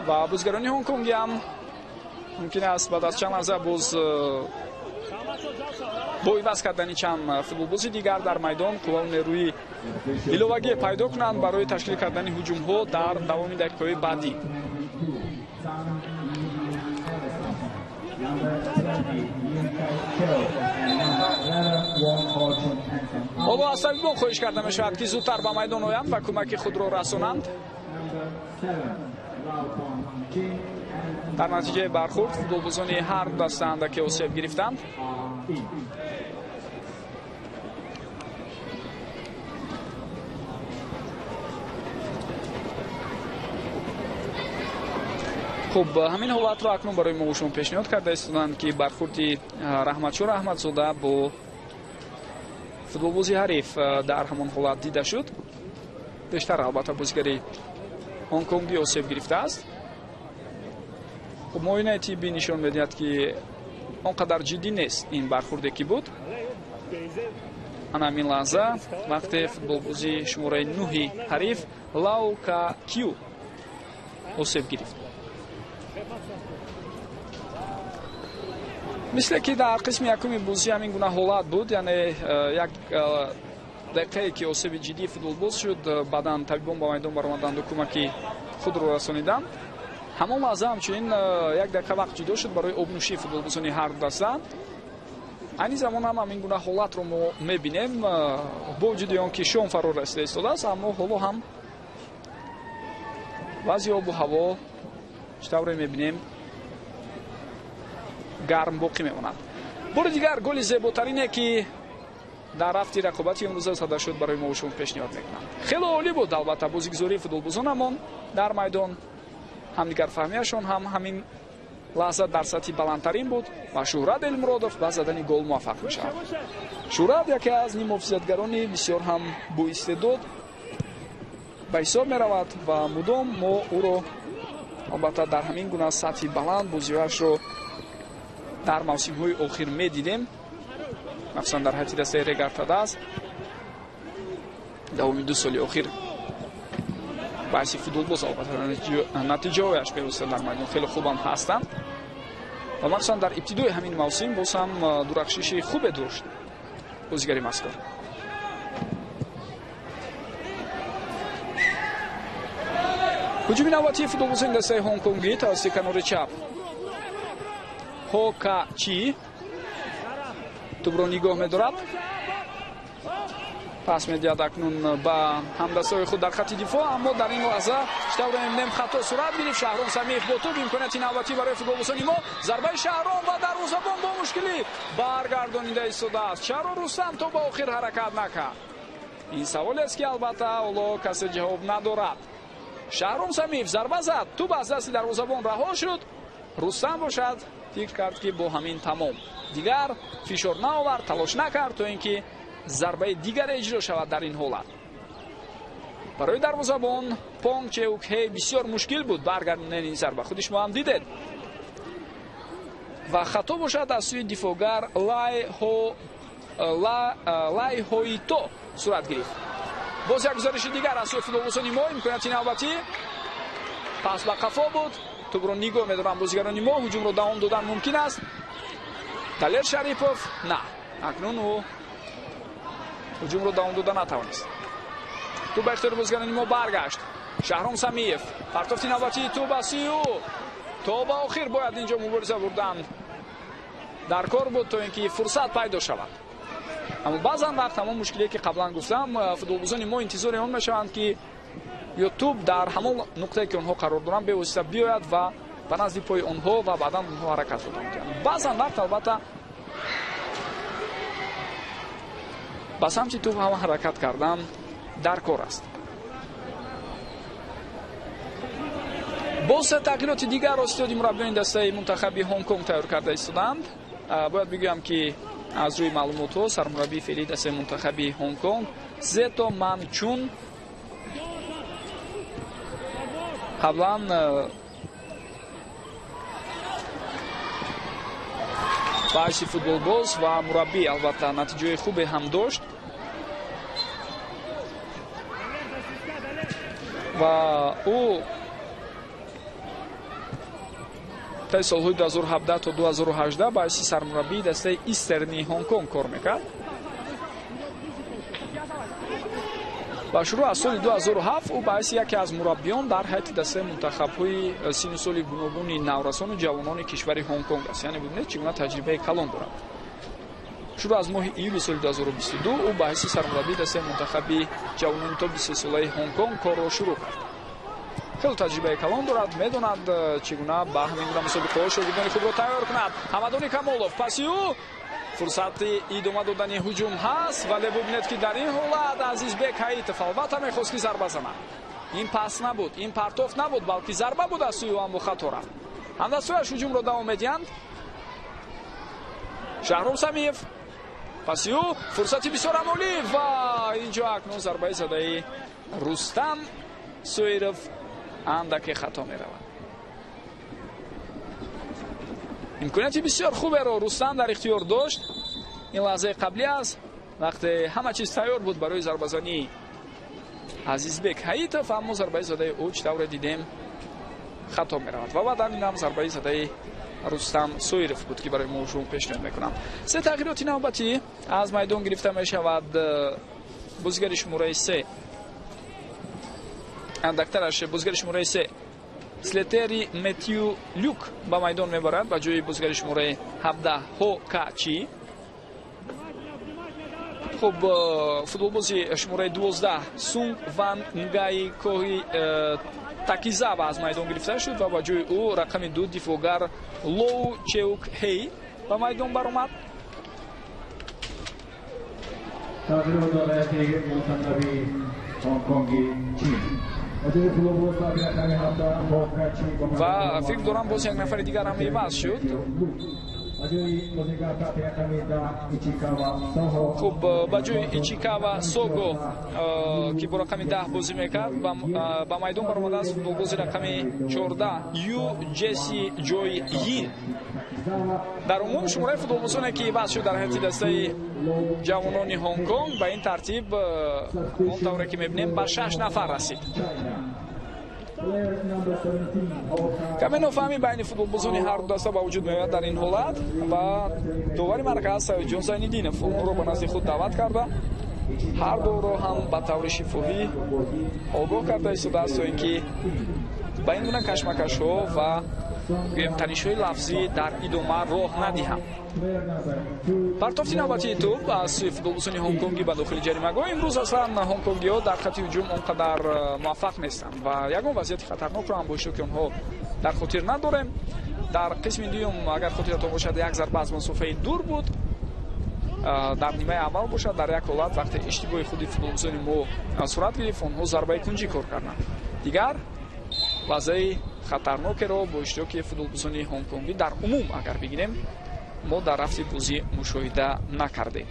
ва бозигарони ҳонконги ҳам мумкин аст баъд аз чанд лаҳза боз бо иваз кардани чанд футболбози дигар дар майдон қувваву нерӯи иловагӣ пайдо кунанд барои ташкил кардани ҳуҷумҳо дар давоми дақиқаҳои баъдӣ. ҳоло аз табибон хоҳиш карда мешавад ки зудтар ба майдон оянд ва кӯмаки худро расонанд. дар натиҷаи бархурд футболбозони ҳар даста андаке осеб гирифтанд. хуб ҳамин ҳолатро акнун барои мо шумо пешниҳод карда истоданд ки бархурди раҳматшур аҳмадзода бо футболбози ҳариф дар ҳамон ҳолат дида шуд. бештар албатта бозигари ҳонконгӣ осеб гирифтааст. хуб муоинаи тиббӣ нишон медиҳад ки он қадар ҷиддӣ нест ин бархурде ки буд. ана ҳамин лаҳза вақте футболбози шумораи 9-и ҳариф Лау Ка Кю осеб гирифт. мисле ки дар қисми якуми бозӣ ҳамин гуна ҳолат буд, яъне як дақиқае ки осеби ҷиддии футболбоз шуд, баъдан табибон ба майдон баромаданду кӯмаки худро расониданд. ҳамон лаҳза ҳамчунин як дақиқа вақт ҷудо шуд барои обнӯшии футболбозони ҳар даста. айни замон ҳам ҳамин гуна ҳолатро мо мебинем, бо вуҷуди он ки шом фаро расида истодааст, аммо ҳоло ҳам вазъи обу ҳаво чӣ тавре мебинем гарм боқӣ мемонад. бори дигар голи зеботарине ки дар рафти рақобати имрӯза зада шуд барои мо шумо пешниҳод мекунам. хеле олӣ буд албатта бозигузории футболбозонамон дар майдон. ҳамдигарфаҳмияшон ҳам ҳамин лаҳза дар сатҳи баландтарин буд ва Шуҳрат Элмуродов ба задани гол муваффақ мешавад. Шуҳрат яке аз нимофизатгарони бисёр ҳам боистеъдод ба ҳисоб меравад ва мудом мо ӯро албатта дар ҳамин гуна сатҳи баланд бозиҳояшро дар мавсимҳои охир медидем, махсусан дар ҳайати дастаи Регартадас давоми 2 соли охир баҳси футболбоз албатта натиҷаҳояш бевосита дар майдон хеле хубам ҳастанд ва махсусан дар ибтидои ҳамин мавсим боз ҳам дурахшиши хубе дошт бозигари мазкур. ҳуҷуми навбатии футболбозони дастаи ҳонконгӣ тавассути канори чап Ҳо Ка Чи тӯбро нигоҳ медорад, пас медиҳад акнун ба ҳамдастаҳои худ дар хатти дифоъ, аммо дар ин лаҳза чӣ тавре мебинем хато сурат гирифт. Шаҳром Самиев бо тӯб имконияти навбатӣ барои футболбозони мо, зарбаи Шаҳром ва дарвозабон бо мушкилӣ баргардонида истодааст. чаро Рустам то ба охир ҳаракат накард? ин саволест ки албатта ҳоло касе ҷавоб надорад. Шаҳром Самиев зарба зад, тӯб аз дасти дарвозабон раҳо шуд. Рустам бошад фикр кард ки бо ҳамин тамом, дигар фишор наовард, талош накард то ин ки зарбаи дигаре иҷро шавад дар ин ҳолат. барои дарвозабон Понг Чеукҳей бисёр мушкил буд баргардонидани ин зарба, худи шумо ҳам дидед. ва хато бошад аз сӯи дифоъгар Лай Ҳоито сурат гирифт. боз як гузариши дигар аз сӯи футболбозони мо, имконияти навбатӣ, пас ба қафо буд. тӯбро нигоҳ медоранд бозигарони мо, ҳуҷумро давом додан мумкин аст. Талер Шарипов на, акнун ӯ ҳуҷумро давом дода натавонист. тӯб ба ихтиёри бозигарони мо баргашт. Шаҳром Самиев партофти навбатии тӯб аз сӯи ӯ, то ба охир бояд инҷо мубориза бурдан дар кор буд то ин ки фурсат пайдо шавад. аммо баъзан вақт ҳамон мушкиле ки қаблан гуфтам, футболбозони мо интизори он мешаванд ки ё тӯб дар ҳамон нуқтае ки онҳо қарор доранд бевосита биёяд ва ба назди пои онҳо ва баъдан онҳо ҳаракат кунанд. баъзан вақт албатта ба самти тӯб ҳам ҳаракат кардан дар кор аст. боз тағйироти дигар остиёди мураббиёни дастаи мунтахаби Ҳонконг тайёр карда истоданд. бояд бигӯям ки аз рӯи маълумотҳо сармураббии феълии дастаи мунтахаби Ҳонконг Зето Манчун қаблан ба ҳайси футболбоз ва мураббӣ албатта натиҷаи хубе ҳам дошт ва ӯ طی سالهای 2017 تا 2018 باعث سرمربی دسته ایسترنی هنگ کنگ کار میکرد و شروع از سال 2007 او باعث یکی از مربیان در هیئت دسته منتخب‌های سن و سال گوناگون نورسان و جوانان کشور هنگ کنگ است. یعنی ببینید چگونه تجربه کلان دارد. شروع از ماه ایول سال 2022 او باعث سرمربی دسته منتخب جوانان تا 20 ساله هنگ کنگ کار را شروع کرد. خیلی تجربه کلان دارد، میداند چگونه به همین گونه مسابقه شاگردان خود را تیار کند. حمدانی کمالов پاسی او فرصت ادامه دادن هجوم هست ولی ببینید که در این حالت عزیزبек حییتов البته میخواست که ضربه زند. این پاس نبود، این پرتوف نبود، بلکه ضربه بود از سوی او خطا رفت. اند سویش هجوم را دوام میدهند. شهرام سمیف پاسی او فرصت بسیار عمالی و اینجا اکنون ضربه زده رستم سویرов اندک خطا می رود. امکانیت بسیار خوبی را رستم در اختیار داشت. این لحظه قبلی است وقتی همه چیز تیار بود برای ضربه زنی عزیزبek حییتov، اما ضربه زده او چطور دیدیم خطا می رود و بعد همین هم ضربه زده رستم سویرов بود که برای ما شما پیشنهاد میکنم. سه تغییرات نوبتی از میدان گرفته می شود. بازیگر شماره 3 اندکترش بازیگر شماره 3 سلتری متیو لیوک به میدان میبرد و جای بازیگر شماره 17 هوکاچی. خب فوتبالبازی شماره 12 سونگ وان نگای کوهی تاکیزاوا از میدان گرفته شد و با جای او رقم 2 دفاعگر لو چهوک هی به میدان برآمد. و فکر دارم باز یک نفر دیگر هم عوض شد. خب با جای ایچیکاوا سوگو که با رقم 10 بازی میکرد با میدان برآمده است فوتبالباز رقم 14 یو جسی جوی یین. در عموم شماره فوتبالبازانی که عوض شد در هیئت دسته جوانان هنگ کنگ به این ترتیب اونطوری که میبینیم به 6 نفر رسید. کمی نفهمی بین فوتبالبازان هر دو دسته با وجود میاد در این حالت و داور مرکز سید جان زین‌الدینov اون رو به نزد خود دعوت کرده. هر دو رو هم به طور شفاهی آگاه کرده است تا اینکه با این گونه کشمکش ها و تنش های لفظی در ادامه راه ندهند. پرتافت نوبتی توپ از سوی فوتبالبازان هنگ کنگی به داخل جریمه‌گاه. امروز اصلا هنگ کنگی‌ها در خط هجوم اونقدر موفق نیستند و یگان وضعیت خطرناک را هم باشه که آنها در خاطر نداریم. در قسم دوم اگر خاطرتان باشد یک ضربه از مسافه دور بود در نیمه اول باشد. در یک حالت وقتی اشتباه خود فوتبالبازان ما صورت گرفت آنها ضربه کنجی کار کردند. دیگر وضعیت خطرناک را با اشتراک فوتبالبازان هنگ کنگی در عموم اگر بگیریم ما در رفت بازی مشاهده نکردیم.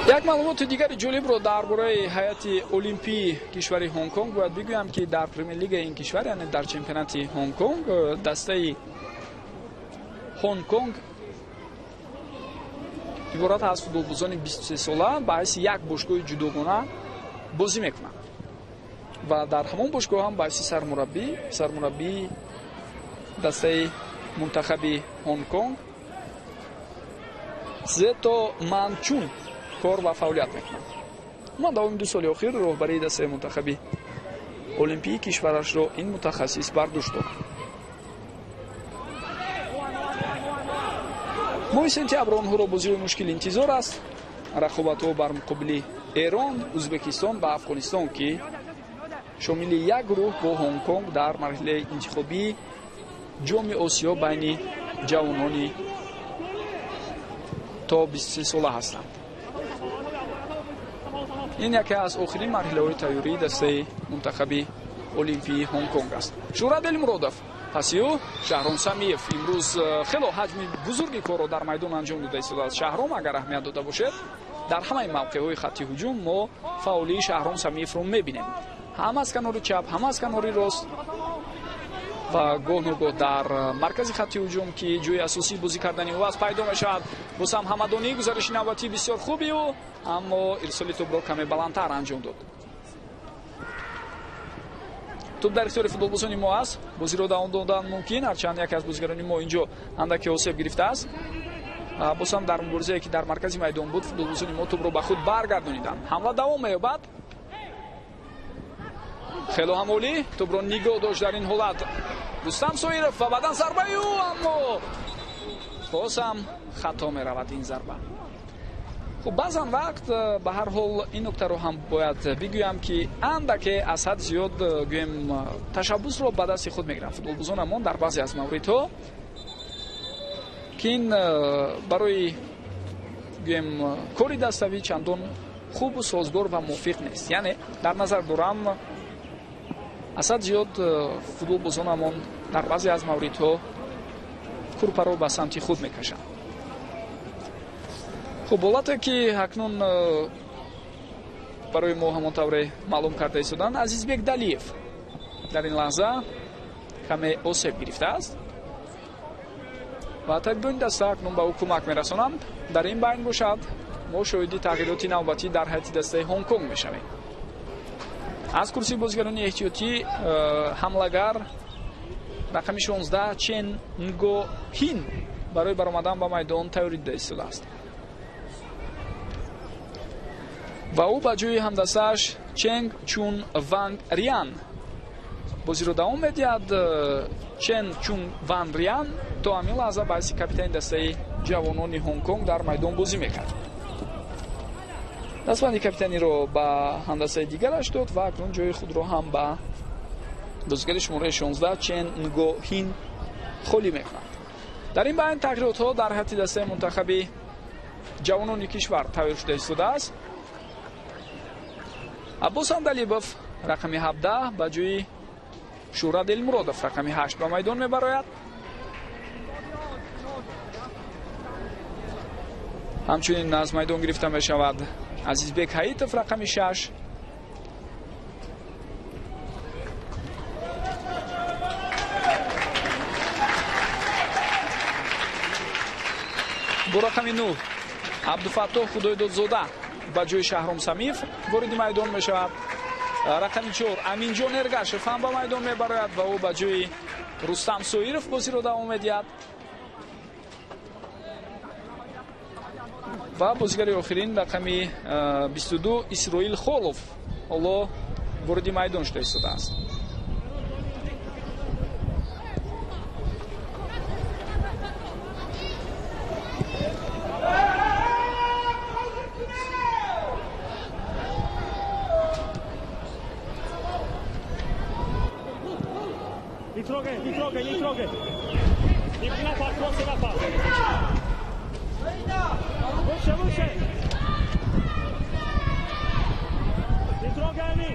یک معلومات دیگر جالب رو درباره هیئت المپی کشور هنگ کنگ باید بگویم که در پرمیر لیگ این کشور یعنی در چمپیونات هنگ کنگ دسته هنگ کنگ عبارت از فوتبالبازان 23 ساله به حیث یک باشگاه جداگانه بازی میکنند و در همون باشگاه هم به حیث سرمربی دسته منتخب هنگ کنگ زیتو منچون کار و فعالیت میکنند. من دوام 2 سال اخیر راهبری دسته منتخب المپی کشورش را این متخصص بر دوش دارد. ماه سپتامبر آنها را بازی مشکل انتظار است. رقابت‌ها بر مقابل ایران، ازبکستان و افغانستان که شامل یک گروه با هنگ کنگ در مرحله انتخابی جام آسیا بین جوانان تا 23 ساله هستند. این یکی از آخرین مرحله‌های تیاری دسته منتخب олимпии ҳонконг аст. Шуҳрат Элмуродов, пасию Шаҳром Самиев имрӯз хело ҳаҷми бузурги корро дар майдон анҷом дода истодааст. Шаҳром агар аҳамият дода бошед, дар ҳамаи мавқеъҳои хатти ҳуҷум мо фаъолии Шаҳром Самиевро мебинем. ҳам аз канори чап, ҳам аз канори рост ва гоҳ-ногоҳ дар маркази хатти ҳуҷум ки ҷои асосии бозӣ кардани ӯ аст пайдо мешавад. Бозам Ҳамадонӣ гузариши навбатӣ бисёр хубию, аммо ирсоли тӯбро каме баландтар анҷом дод. توپ در اختیار فوتبالبازان ما است. بازی رو دوام دادن ممکن، هرچند یکی از بازیگران ما اینجا اندکی آسیب گرفته است. باز هم در مبارزه‌ای که در مرکز میدان بود فوتبالبازان ما توپ رو به خود برگردانیدن. حمله دوام می‌یابد. خیلی همولی توپ رو نگاه داشت در این حالت. رستم سویرف و بعداً ضربه او، اما باز هم خطا می‌رود این ضربه. خب بعضا وقت به هر حال این نکته رو هم باید بگویم که اندک از حد زیاد گویم تشبث رو به دست خود میگیرن فوتبالبازانمان در بعضی از موردها که این برای گویم کاری دستوی چندان خوب و سازگار و موفق نیست. یعنی در نظر دارم از حد زیاد فوتبالبازانمان در بعضی از موردها کرپا رو به سمت خود میکشن. خب حالته که اکنون برای ما همون طور معلوم کرده ایستادن عزیزبек Далиев در این لحظه کمی آسیب گرفته است و طبیبان دسته اکنون به او کمک میرسانند. در این بین باشد ما شاهدی تغییرات نوبتی در هیئت دسته هنگکنگ میشویم. از کرسی بازیگران احتیاطی حمله‌گر رقم 16 چن نگو هین برای برآمدن به میدان تیاریده ایستاده است. و او با جوی همدستش چنگ چون وانگ ریان بازی رو دوام میدهد. چنگ چون وانگ ریان تا همین لحظه باعث کاپیتان دسته جوانان هنگکنگ در میدان بازی میکرد. دستبندی کاپیتانی رو با همدسته دیگرش داد و اکنون جوی خود رو هم با بازیگر شماره 16 چنگ نگو هین خالی میکند. در این بین تغییرات ها در هیئت دسته منتخبی جوانان کشور تغییر شده ایستاده است. عباسان دلیبوف رقم 17 با جوی شهرت المرادوف رقم 8 به میدان میبراید. همچنین از میدان گرفته می شود عزیزبek حییتوف رقم 6 با رقم 9 عبدالفتاح خدایدادزاده با جوی شهرام سمیف وارد میدان می شود. رقم 4 امینجان ارگاشف هم به میدان می براید و او با جوی رستم سویرف بازی رو دوام میدهد و بازیگر آخرین رقم 22 اسرائیل خولوف حالا وارد میدان شده ایستاده است. Не трогай. Не напад, просто напад. Выше. Не трогай они.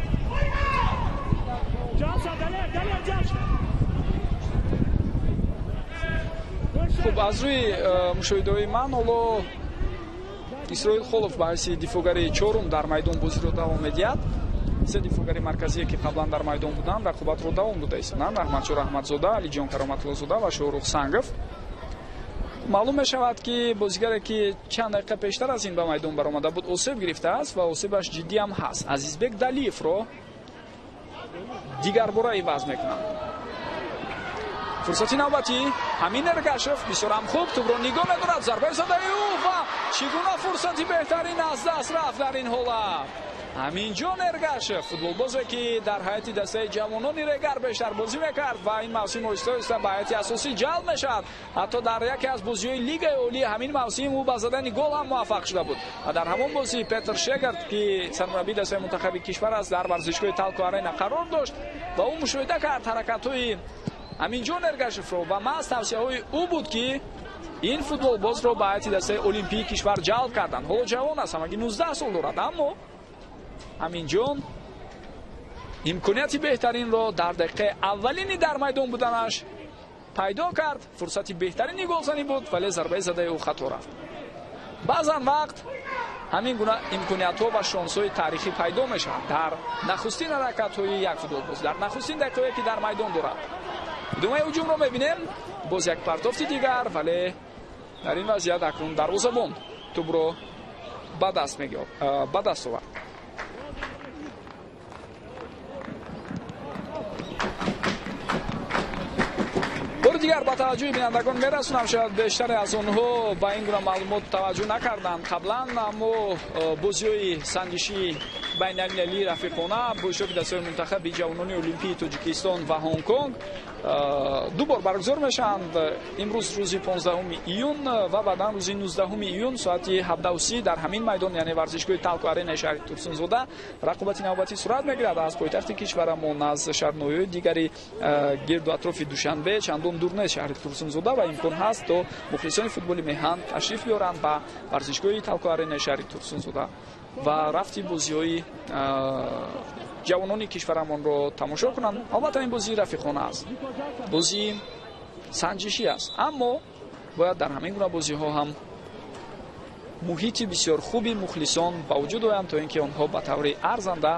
Джанса, далее, Джанса. خب از روی مشاهده‌های من حالا اسرائیل خولوف به حیث دفاعگر چهارم در میدان بازی رو دوام میدهد. سه دفاعگر مرکزی که قبلا در میدان بودند رقابت رو دوام داده ایستادند. رحمتشور احمدزاده، علیجان کرامت‌الله‌زاده و شاهرخ سنگف. معلوم میشود که بازیگری که چند دقیقه پیشتر از این به میدان برآمده بود آسیب گرفته است و آسیبش جدی هم هست. عزیزبek Далиев رو دیگر باره عوض میکنند. فرصتی نوبتی همین ارگاشف بسیار هم خوب توپ رو نگاه می‌دارد. ضربه زده او و چگونه فرصتی بهترین از دست رفت در این حالت. همینجان ارگاشف فوتبالبازی که در هیئت دسته جوانان رگر بیشتر بازی میکرد و این موسم آهسته به هیئت اساسی جلب میشد. حتی در یکی از بازی‌های لیگ عالی همین موسم او به زدن گل هم موفق شده بود و در همون بازی پتر شگرد که سرمربی دسته منتخب کشور است در ورزشگاه تالکو آرینا قرار داشت و او مشاهده کرد حرکت‌های همینجان ارگاشف رو و محض توصیه‌های او بود که این فوتبالباز رو به هیئت دسته المپیک کشور جلب کردند. حالا جوان است، اگه 19 سال دارد، اما همینجان имконияти беҳтаринро дар дақиқаи аввалини дар майдон буданаш пайдо кард. Фурсати беҳтарини голзанӣ буд, вале зарбаи задаи ӯ хато рафт. баъзан вақт ҳамин гуна имкониятҳо ва шонсҳои таърихӣ пайдо мешаванд дар нахустин ҳаракатҳои як футболбоз, дар нахустин дақиқаое ки дар майдон дорад. идомаи ҳуҷумро мебинем. боз як партофти дигар, вале дар ин вазъият акнун дарвозабон тӯбро ба даст овард. бори дигар ба таваҷҷӯҳи бинандагон мерасонам. шояд бештаре аз онҳо ба ин гуна маълумот таваҷҷӯҳ накарданд қаблан, аммо бозиҳои санҷишии байналмилалии рафиқона бо иштироки дастаҳои мунтахаби ҷавонони олимпии Тоҷикистон ва Ҳонг-Конг ду бор баргузор мешаванд. имрӯз рӯзи 15 июн ва баъдан рӯзи 19 июн соати 17:30 дар ҳамин майдон, яъне варзишгоҳи Талко Аренаи шаҳри Турсунзода рақобати навбатӣ сурат мегирад. аз пойтахти кишварамон, аз шаҳрноҳиҳои дигари гирду атрофи Душанбе чандон дур нест шаҳри Турсунзода ва имкон ҳаст то мухлисони футболи меҳан ташриф биёранд ба варзишгоҳи Талко Аренаи шаҳри Турсунзода ва рафти бозиҳои ҷавонони кишварамонро тамошо кунанд. албатта ин бозии рафиқона аст, бозии санҷишӣ аст, аммо бояд дар ҳамин гуна бозиҳо ҳам муҳити бисёр хуби мухлисон ба вуҷуд оянд, то ин ки онҳо ба таври арзанда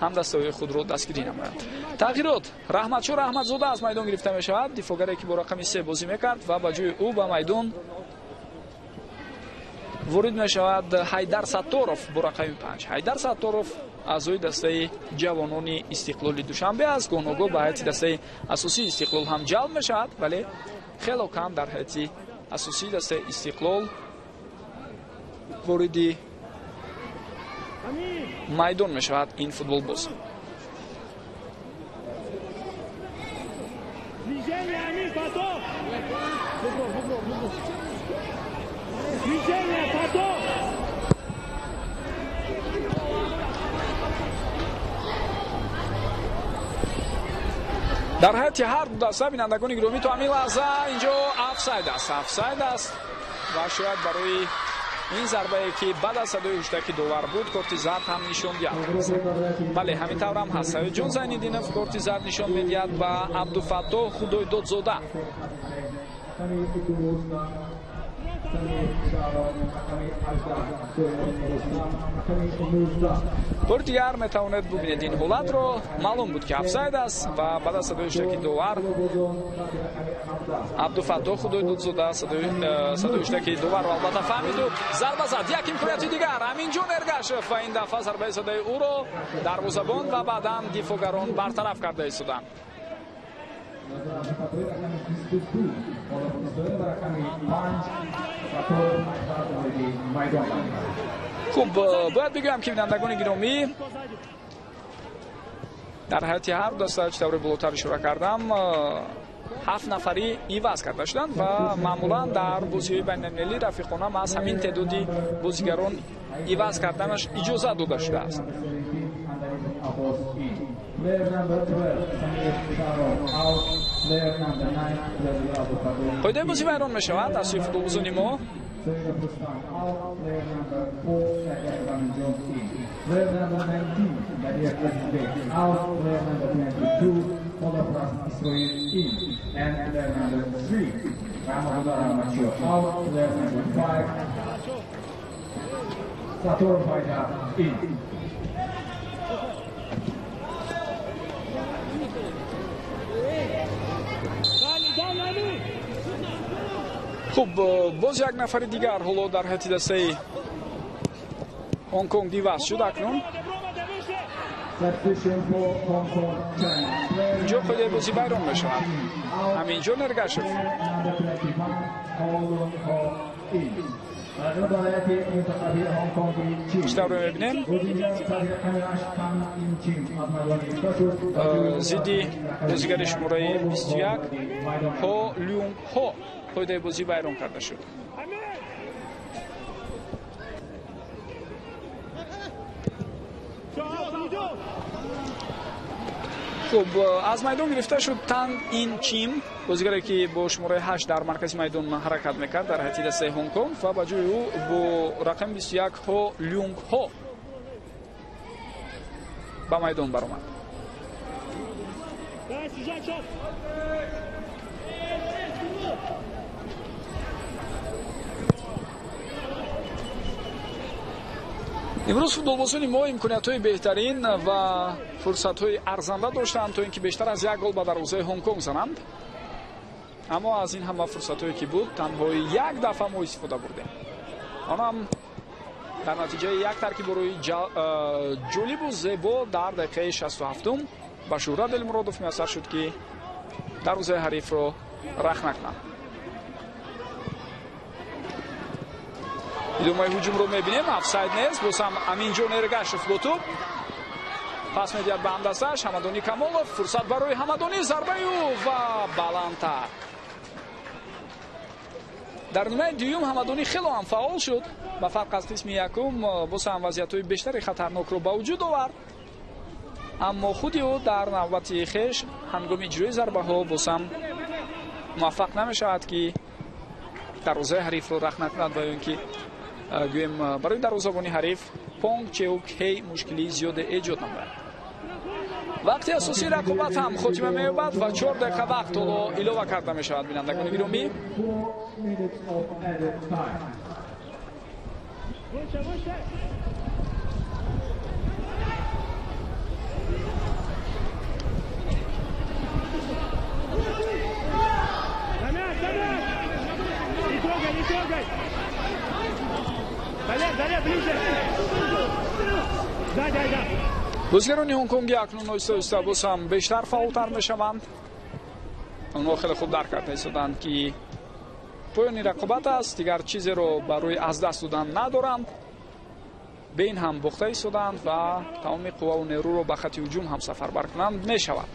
ҳамдастаҳои худро дастгирӣ намоянд. тағйирот: Раҳматшо Раҳматзода аз майдон гирифта мешавад. дифогаре ки бо рақами 3 бозӣ мекард ва ба ҷои ӯ ба майдон ворид мешавад Ҳайдар Сатторов бо рақами 5. Ҳайдар Сатторов аъзои дастаи ҷавонони Истиқлоли Душанбе аст. гоҳ-ноҳгоҳ ба ҳайати дастаи асосии Истиқлол ҳам ҷалб мешавад, вале хело кам дар ҳайати асосии дастаи Истиқлол вориди майдон мешавад ин футболбоз. дар ҳайати ҳар ду даста бинандагони гиромӣ то ҳамин лаҳза инҷо афсайд аст ва шояд барои ин зарбае ки баъд аз садои ҳуштаки довар буд корти зард ҳам нишон диҳад. бале ҳамин таврам ҳаст. Саёҷон Зайниддинов корти зард нишон медиҳад ба Абдуфаттоҳ Худойдодзода. бори дигар метавонед бубинед ин ҳолатро. маълум буд ки афсайд аст ва баъд аз садои ҳуштаки довар Абдуфаттоҳ Худойдодзода садои ҳуштаки доварро албатта фаҳмиду зарба зад. як имконияти дигар Аминҷон Эргашев ва ин дафъа зарбаи задаи ӯро дарвозабон ва баъдан дифогарон бартараф карда истоданд. хуб, бояд бигӯям ки бинандагони гиромӣ, дар ҳайати ҳар даста чӣ тавре болотар ишора кардам 7 нафарӣ иваз карда шуданд ва маъмулан дар бозиҳои байналмилалии рафиқона аз ҳамин теъдоди бозигарон иваз карданаш иҷозат дода шудааст. қоидаи бозӣ вайрон мешавад аз сӯи футболбозони мо. хуб, боз як нафари дигар ҳоло дар ҳайати дастаи Ҳонг-Конг дивас шуд. акнун инҷо қоидаи бозӣ байрон мешавад. Аминҷон Эргашев читавро мебинем зидди бозигари шумораи 21 Ҳо Люнг Ҳо қоидаи бозӣ байрон карда шуд. хуб, аз майдон гирифта шуд Тан Ин Чим, бозигаре ки бо шумораи 8 дар маркази майдон ҳаракат мекард дар ҳайати дастаи Ҳонг-Конг ва ба ҷои ӯ бо рақами 21 Ҳо Люнг Ҳо ба майдон баромад. امروز فوتبالبازان ما امکانیت‌های بهترین و فرصت‌های ارزنده داشتند تا اینکه بیشتر از یک گل به دروازه هنگ کنگ زنند. اما از این همه فرصت‌هایی که بود تنها یک دفعه ما استفاده بردیم. آن هم در نتیجه یک ترکیب روی جالب و زیبا در دقیقه 67 به شهرت دلمرادوف میسر شد که دروازه حریف رو رخ نکنند. ادامه هجوم رو میبینیم. افساید نیست. باز هم امین جان ارگشف با توپ پاس میدهد به همدستش حمدانی کمالов. فرصت برای حمدانی ضربه و بلندتر. در نیمه دوم حمدانی خیلی هم فعال شد با فرق از قسم یکم. باز هم وضعیت‌های بیشتری خطرناک رو به وجود آورد، اما خودی او در نوبت خویش هنگام اجرای ضربه ها باز هم موفق نمی شود که دروازه حریف رو رخ نکند و اینکه گویم برای دروازه‌بانی حریف پونگ چهوک هی مشکلی زیاد ایجاد نماید. وقتی اساسی رقابت هم خاتمه می‌یابد و 4 دقیقه وقت رو اضافه کرده می‌شود. بینندگان گرامی، بازیگران هنگ کنگی اکنون آهسته باز هم بیشتر فعالتر میشوند. آنها خیلی خوب درک کرده ایستادند که پایان رقابت است، دیگر چیزی رو برای از دست دادن ندارند. به این هم بخته ایستادند و تمام قوا و نیرو رو به خط هجوم هم سفربر کنند میشود.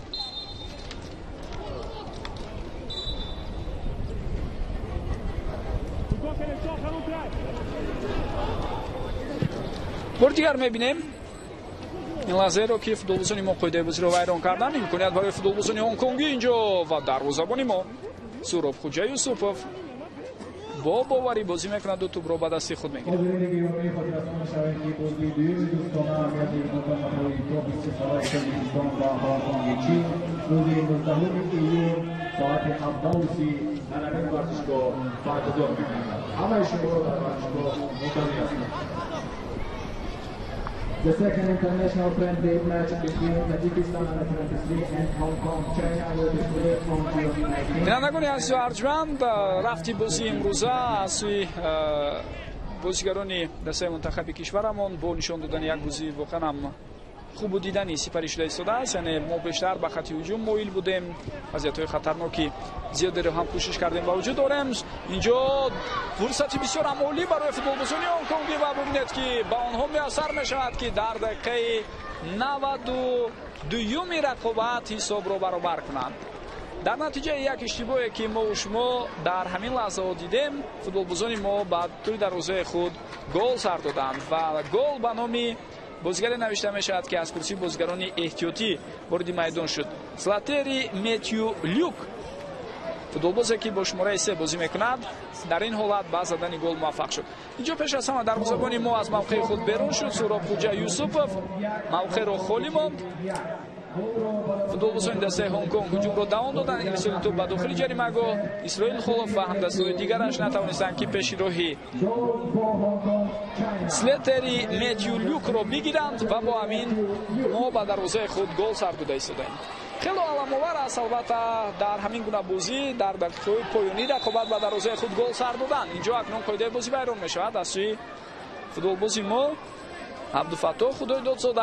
بار دیگر میبینیم این لحظه رو که فوتبالبازان ما قاعده بازی رو ویران کردن. امکانیت برای فوتبالبازان هنگ کنگی اینجا و دروازه‌بان ما سهراب خوجا یوسفوف با باوری بازی میکند و توپ رو به دست خود میگیرد. The second international friendly match between Tajikistan under 23 and Hong Kong, China will be played on June 19. بینندگان عزیز و ارجمند، رفتی بازی امروزه از سوی بازیگران دسته منتخب کشورمون با نشان دادن یک بازی واقعا هم خوب و دیدنی سپری شده ایستاده است. یعنی ما بیشتر به خط هجوم مایل بودیم، وضعیت‌های خطرناکی زیاد رو هم کوشش کردیم با وجود داریم. اینجا فرصتی بسیار عالی برای فوتبالبازان هنگ کنگی و ببینید که با آنها میسر میشود که در دقیقه 92 رقابت حساب رو برابر کنند. در نتیجه یک اشتباهی که ما و شما در همین لحظه ها دیدیم، فوتبالبازان ما بعد توی دروازه خود گل سر دادند و گل به نام بازیگر نوشته می شود که از کرسی بازیگران احتیاطی وارد میدان شد. سلاتری متیو لیوک، فوتبالبازی که با شماره 3 بازی میکند، در این حالت با زدن گل موفق شد. اینجا پیش از همه دروازه‌بان ما از موقع خود بیرون شد. سهراب خوجا یوسفوف موقع رو خالی ماند. فوتبالبازان دسته هنگ کنگ هجوم رو دوام دادند. ارسال توپ به داخل جریمه‌گاه. اسرائیل خلوف و همدستان دیگرش نتوانستند که پیش راهی سلاتری متیو لیوک رو بگیرند و با همین ما به دروازه خود گل سر داده ایستادیم. خیلی علام‌آور است البته در همین گونه بازی در دقیقه پایانی رقابت به دروازه خود گل سر دادن. اینجا اکنون قاعده بازی ویران میشود از سوی فوتبالبازی ما. عبدالفتاح خدای دادزاده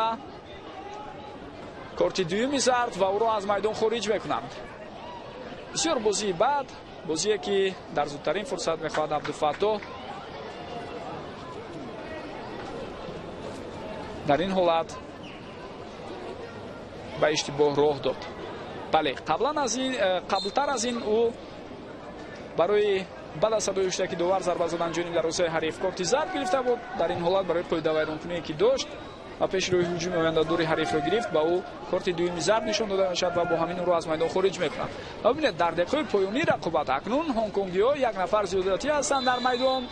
کارت دومی زرد و او را از میدان خارج میکنند. بسیار بازی بعد، بازی که در زودترین فرصت میخواد عبدالفتاح در این حالت به اشتباه راه داد. بله، قبلتر از این او برای بعد از صدای که دوبار ضربه زدن جانب دروازه حریف کارت زرد گرفته بود. در این حالت برای قاعده ویرانکنی که داشت و پیش روی هجوم آینده‌دار حریف را گرفت، با او کارت دومی زرد نشان داده میشد و با همین او را از میدان خارج میکنند. و ببینید در دقیقه پایانی رقابت اکنون هنگ کنگی‌ها یک نفر زیادتی هستند در میدان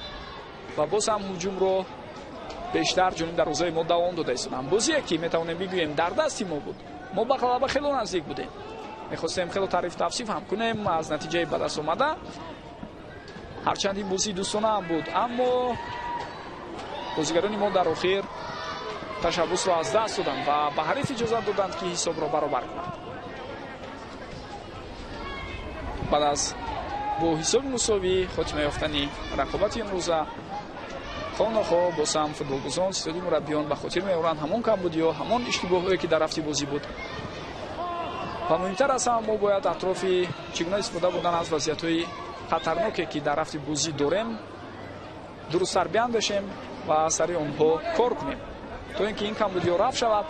و باز هم هجوم رو بیشتر جانب دروازه ما دوام داده ایستادند. بازی که میتوانیم بگوییم در دست ما بود. ما به غلبه خیلی نزدیک بودیم. می‌خواستیم خیلی تعریف تفصیل هم کنیم از نتیجه به دست آمده. هرچند این بازی دوستانه هم بود اما بازیگران ما در آخر تشبث را از دست دادند و به حریف اجازه دادند که حساب را برابر کنند. بعد از با حساب مساوی خاتمه یافتنی رقابت امروز خانه‌ها با سهم فوتبالگزاران ستادی مربیان به خاطر می‌آورند همان کمبودی و همان اشتباهی که در رفتی بازی بود و مهمتر از همه ما باید اطراف چگونه استفاده بودن از وضعیت‌های خطرناکی که در رفتی بازی داریم درست سر بیاندازیم و سر آنها کار کنیم تا اینکه این کمبودی رفع شود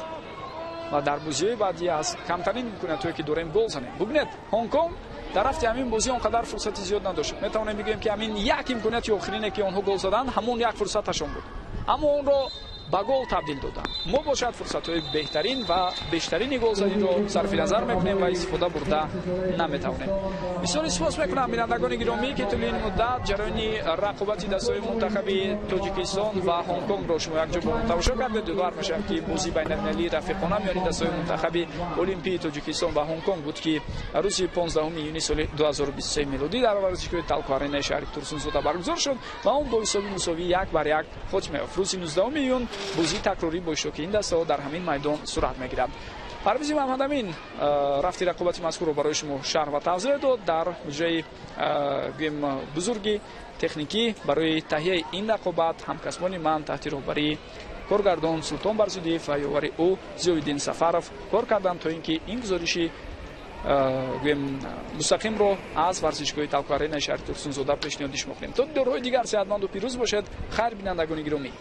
و در بازی‌های بعدی از کمترین امکانات‌هایی که داریم گل زنیم. ببینید هنگ کنگ در رفت همین بازی اونقدر فرصت زیاد نداشت. میتونیم بگیم که همین یک امکانات آخرینه که اونها گل زدن همون یک فرصتشون بود اما اون رو به گل تبدیل دادن. ما باشد فرصت‌های بهترین و بیشترین گل زدی رو صرف نظر میکنیم و استفاده برده نمیتونیم. بسیار سپاس میکنم بینندگان گرامی که طول این مدت جریان رقابت دست‌های منتخب تاجیکستان و هنگ کنگ را شما یک جا با تماشا کردید. یادآور میشم که بازی بین‌المللی رفیقانه میان دست‌های منتخب المپی تاجیکستان و هنگ کنگ بود که روز 15 یونیو سال 2023 میلادی در ورزشگاه تالکو آرنا شهر تورسونزاده برگزار شد و اون با حساب مساوی 1-1 خاتمه یافت. روز 19 یونیو بازی تکراری با اشتراک این دسته در همین میدان صورت میگیرد. پرویز محمد امین رفتی رقابت مذکور رو برای شما شرح و توضیح داد. در مجری بزرگی تکنیکی برای تهیه این رقابت همکسبان من تحت رهبری کارگردان سلطان برزودی و یاور او ضیاءالدین سفرов کار کردند تا اینکه این گزارشی مستقیم رو از ورزشگاه تالکو آرنا شهر تورسونزاده پیشنهاد شما کنیم. تا دورهای دیگر صحتمند و پیروز باشید. خیر بینندگان گرامی.